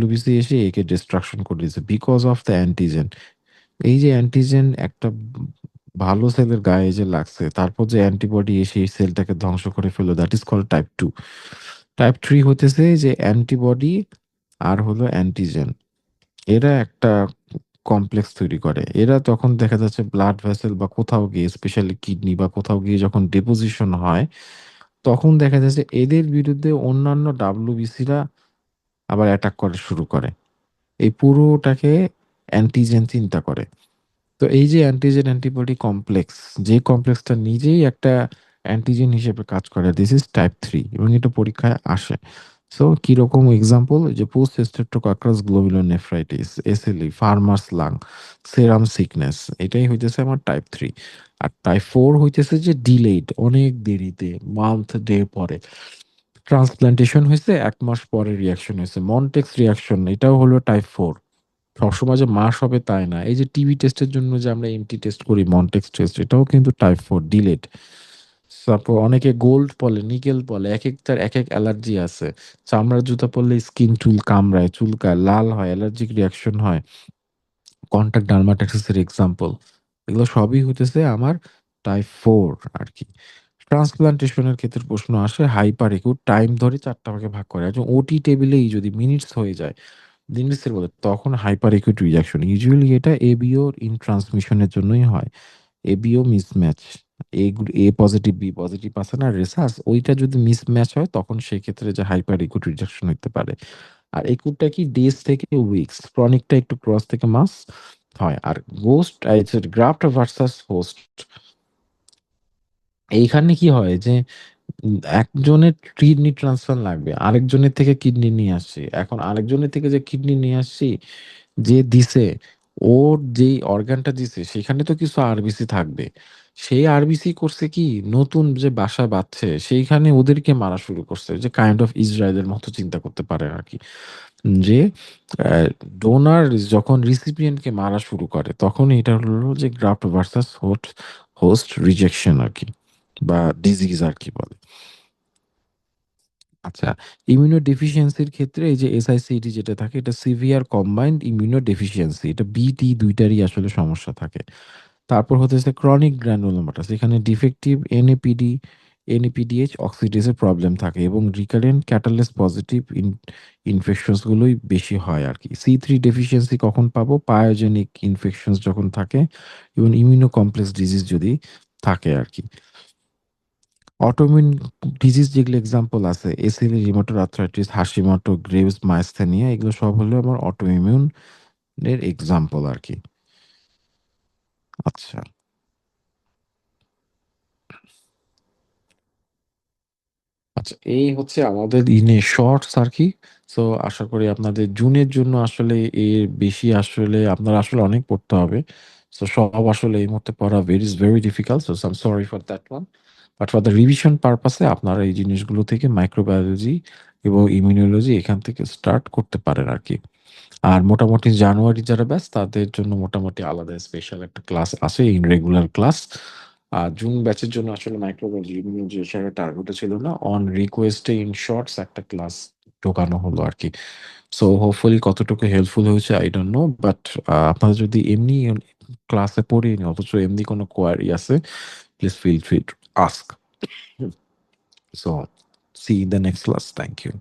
WBC এসে একে ডিস্ট্রাকশন করে দিয়েছে বিকজ অফ দ্য অ্যান্টিজেন। এই যে অ্যান্টিজেন একটা ভালো সেলের গায়ে যে লাগছে, তারপর যে অ্যান্টিবডি এসে এই সেলটাকে ধ্বংস করে ফেললো, that is called type 2। Type 3 হইতেছে যে অ্যান্টিবডি আর হলো অ্যান্টিজেন। এরা একটা কমপ্লেক্স তৈরি করে। এরা তখন দেখা যাচ্ছে ব্লাড ভেসেল বা কোথাও গিয়ে স্পেশালি কিডনি বা কোথাও গিয়ে যখন ডিপোজিশন হয়, তখন দেখা যাচ্ছে এদের বিরুদ্ধে অন্যান্য WBC-রা আবার অ্যাটাক করা শুরু করে। এই পুরোটাকে অ্যান্টিজেন চিন্তা করে। তো এই যে অ্যান্টিজেন অ্যান্টিবডি কমপ্লেক্স, যে কমপ্লেক্সটা নিজেই একটা অ্যান্টিজেন হিসেবে কাজ করে, দিস ইজ টাইপ 3 এবং এটা পরীক্ষায় আসে। সো কিরকম এক্সাম্পল? যে post streptococcus glomerulonephritis, SLE, farmer's lung, serum sickness, এটাই হইতেছে আমার টাইপ 3। আর টাইপ 4 হইতেছে যে ডিলেইড, অনেক দেরিতে, মান্থ ডে পরে। ট্রান্সপ্লান্টেশন হইছে ১ মাস পরে রিঅ্যাকশন হইছে। মন্টেক্স রিঅ্যাকশন, এটাও হলো টাইপ 4। সবসময় যে মাস হবে তাই না। এই যে টিবি টেস্টের জন্য যে আমরা এমটি টেস্ট করি, মনটেক্স টেস্ট, এটাও কিন্তু টাইপ 4 ডিলেট। তারপর অনেকে গোল্ড বলে, নিকেল বলে, একেকটার একেক অ্যালার্জি আছে। চামড়ার জুতা পরলে স্কিন চুল কামড়ায়, চুলকায়, লাল হয়, অ্যালার্জিক রিঅ্যাকশন হয়। কন্টাক্ট ডার্মাটাইটিস এর এক্সাম্পল। এগুলো সবই হইতেছে আমার টাইপ 4 আরকি। ট্রান্সপ্লান্টেশন এর ক্ষেত্রে প্রশ্ন আসে, হাইপার একিউট টাইম ধরে ৪ টা ভাগে ভাগ করে। একজন ওটি টেবিলেই যদি মিনিটস হয়ে যায়, মিনিটসের বলে, তখন হাইপার একিউট রিঅ্যাকশন। ইউজুয়ালি এটা এবিও ইন ট্রান্সমিশন এর জন্যই হয়। ABO mismatch. A positive, B positive আছে না রেসাস, ওইটা যদি মিসম্যাচ হয় তখন সেক্ষেত্রে যে হাইপার একিউট রিজেকশন হইতে পারে। আর একুটটা কি ডেজ থেকে উইকস, ক্রনিকটা একটু ক্রস থেকে মাস হয়। আর গোস্ট গ্রাফট ভার্সাস হোস্ট, এইখানে কি হয় যে একজনের কিডনি ট্রান্সপ্লান্ট লাগবে, আরেকজনের থেকে কিডনি নিয়ে আসছি। এখন আরেকজনের থেকে যে কিডনি নিয়ে আসছি, যে দিছে, ওর যেই অর্গানটা দিছে সেখানে তো কিছু আরবিসি থাকবে। সেই আরবিসি করছে কি, নতুন যে বাসা বাঁধছে সেইখানে ওদেরকে মারা শুরু করছে। যে কাইন্ড অফ ইসরায়েলের মতো চিন্তা করতে পারেন আরকি। যে ডোনার যখন রিসিপিয়েন্টকে মারা শুরু করে তখন এটা হলো যে গ্রাফট ভার্সাস হোস্ট রিজেকশন আরকি, বা ডিজিজ আরকি বলে। আচ্ছা, ইমিউনো ডেফিসিয়েন্সির ক্ষেত্রে এই যে এসআইসিডি যেটা থাকে, এটা সিভিয়ার কম্বাইন্ড ইমিউনো ডেফিসিয়েন্সি। এটা বিটি ২ টারই আসলে সমস্যা থাকে। তারপর হতেছে ক্রনিক গ্রানুলোমাটাস। এখানে ডিফেক্টিভ এনএপিডিএইচ অক্সিডেজের প্রবলেম থাকে এবং রিকারেন্ট ক্যাটালেস পজিটিভ ইনফেকশনস গুলোই বেশি হয় আরকি। সি3 ডেফিসিয়েন্সি কখন পাবো? পায়োজেনিক ইনফেকশনস যখন থাকে এবং ইমিউনো কমপ্লেক্স ডিজিজ যদি থাকে আরকি। অটোইমিউন ডিজিজ যেগুলো এক্সাম্পল আছে, SLE, rheumatoid arthritis, Hashimoto, Graves, myasthenia, এগুলো সব হলো আমার অটোইমিউন এর এক্সাম্পল আরকি। আচ্ছা। আচ্ছা, এই হচ্ছে আমাদের শর্টস আরকি। সো আশা করি আপনাদের জুনের জন্য আসলে এর বেশি আসলে আপনার আসলে অনেক পড়তে হবে। সো সব আসলে এই মুহূর্তে পড়া very difficult. So I'm sorry for that one. But for the revision purpose এ আপনারা এই জিনিসগুলো থেকে মাইক্রোবায়োলজি এবং ইমিউনোলজি এখান থেকে স্টার্ট করতে পারেন আরকি। আর মোটামুটি জানুয়ারি যারা ব্যাচ তাদের জন্য মোটামুটি আলাদা স্পেশাল একটা ক্লাস আছে, ইন রেগুলার ক্লাস। আর জুন ব্যাচের জন্য আসলে মাইক্রোবায়োলজি, ইমিউনোলজি সেটা টার্গেটে ছিল না। অন রিকোয়েস্ট এ ইন শর্টস একটা ক্লাস ঢোকানো হলো আরকি। সো হোপফুলি কতটুকু হেল্পফুল হয়েছে I don't know, বাট আপনারা যদি এমনি ক্লাসে পড়েনি অথচ এমনি কোনো কোয়েরি আছে, please feel free to ask. So see you in the next class. Thank you.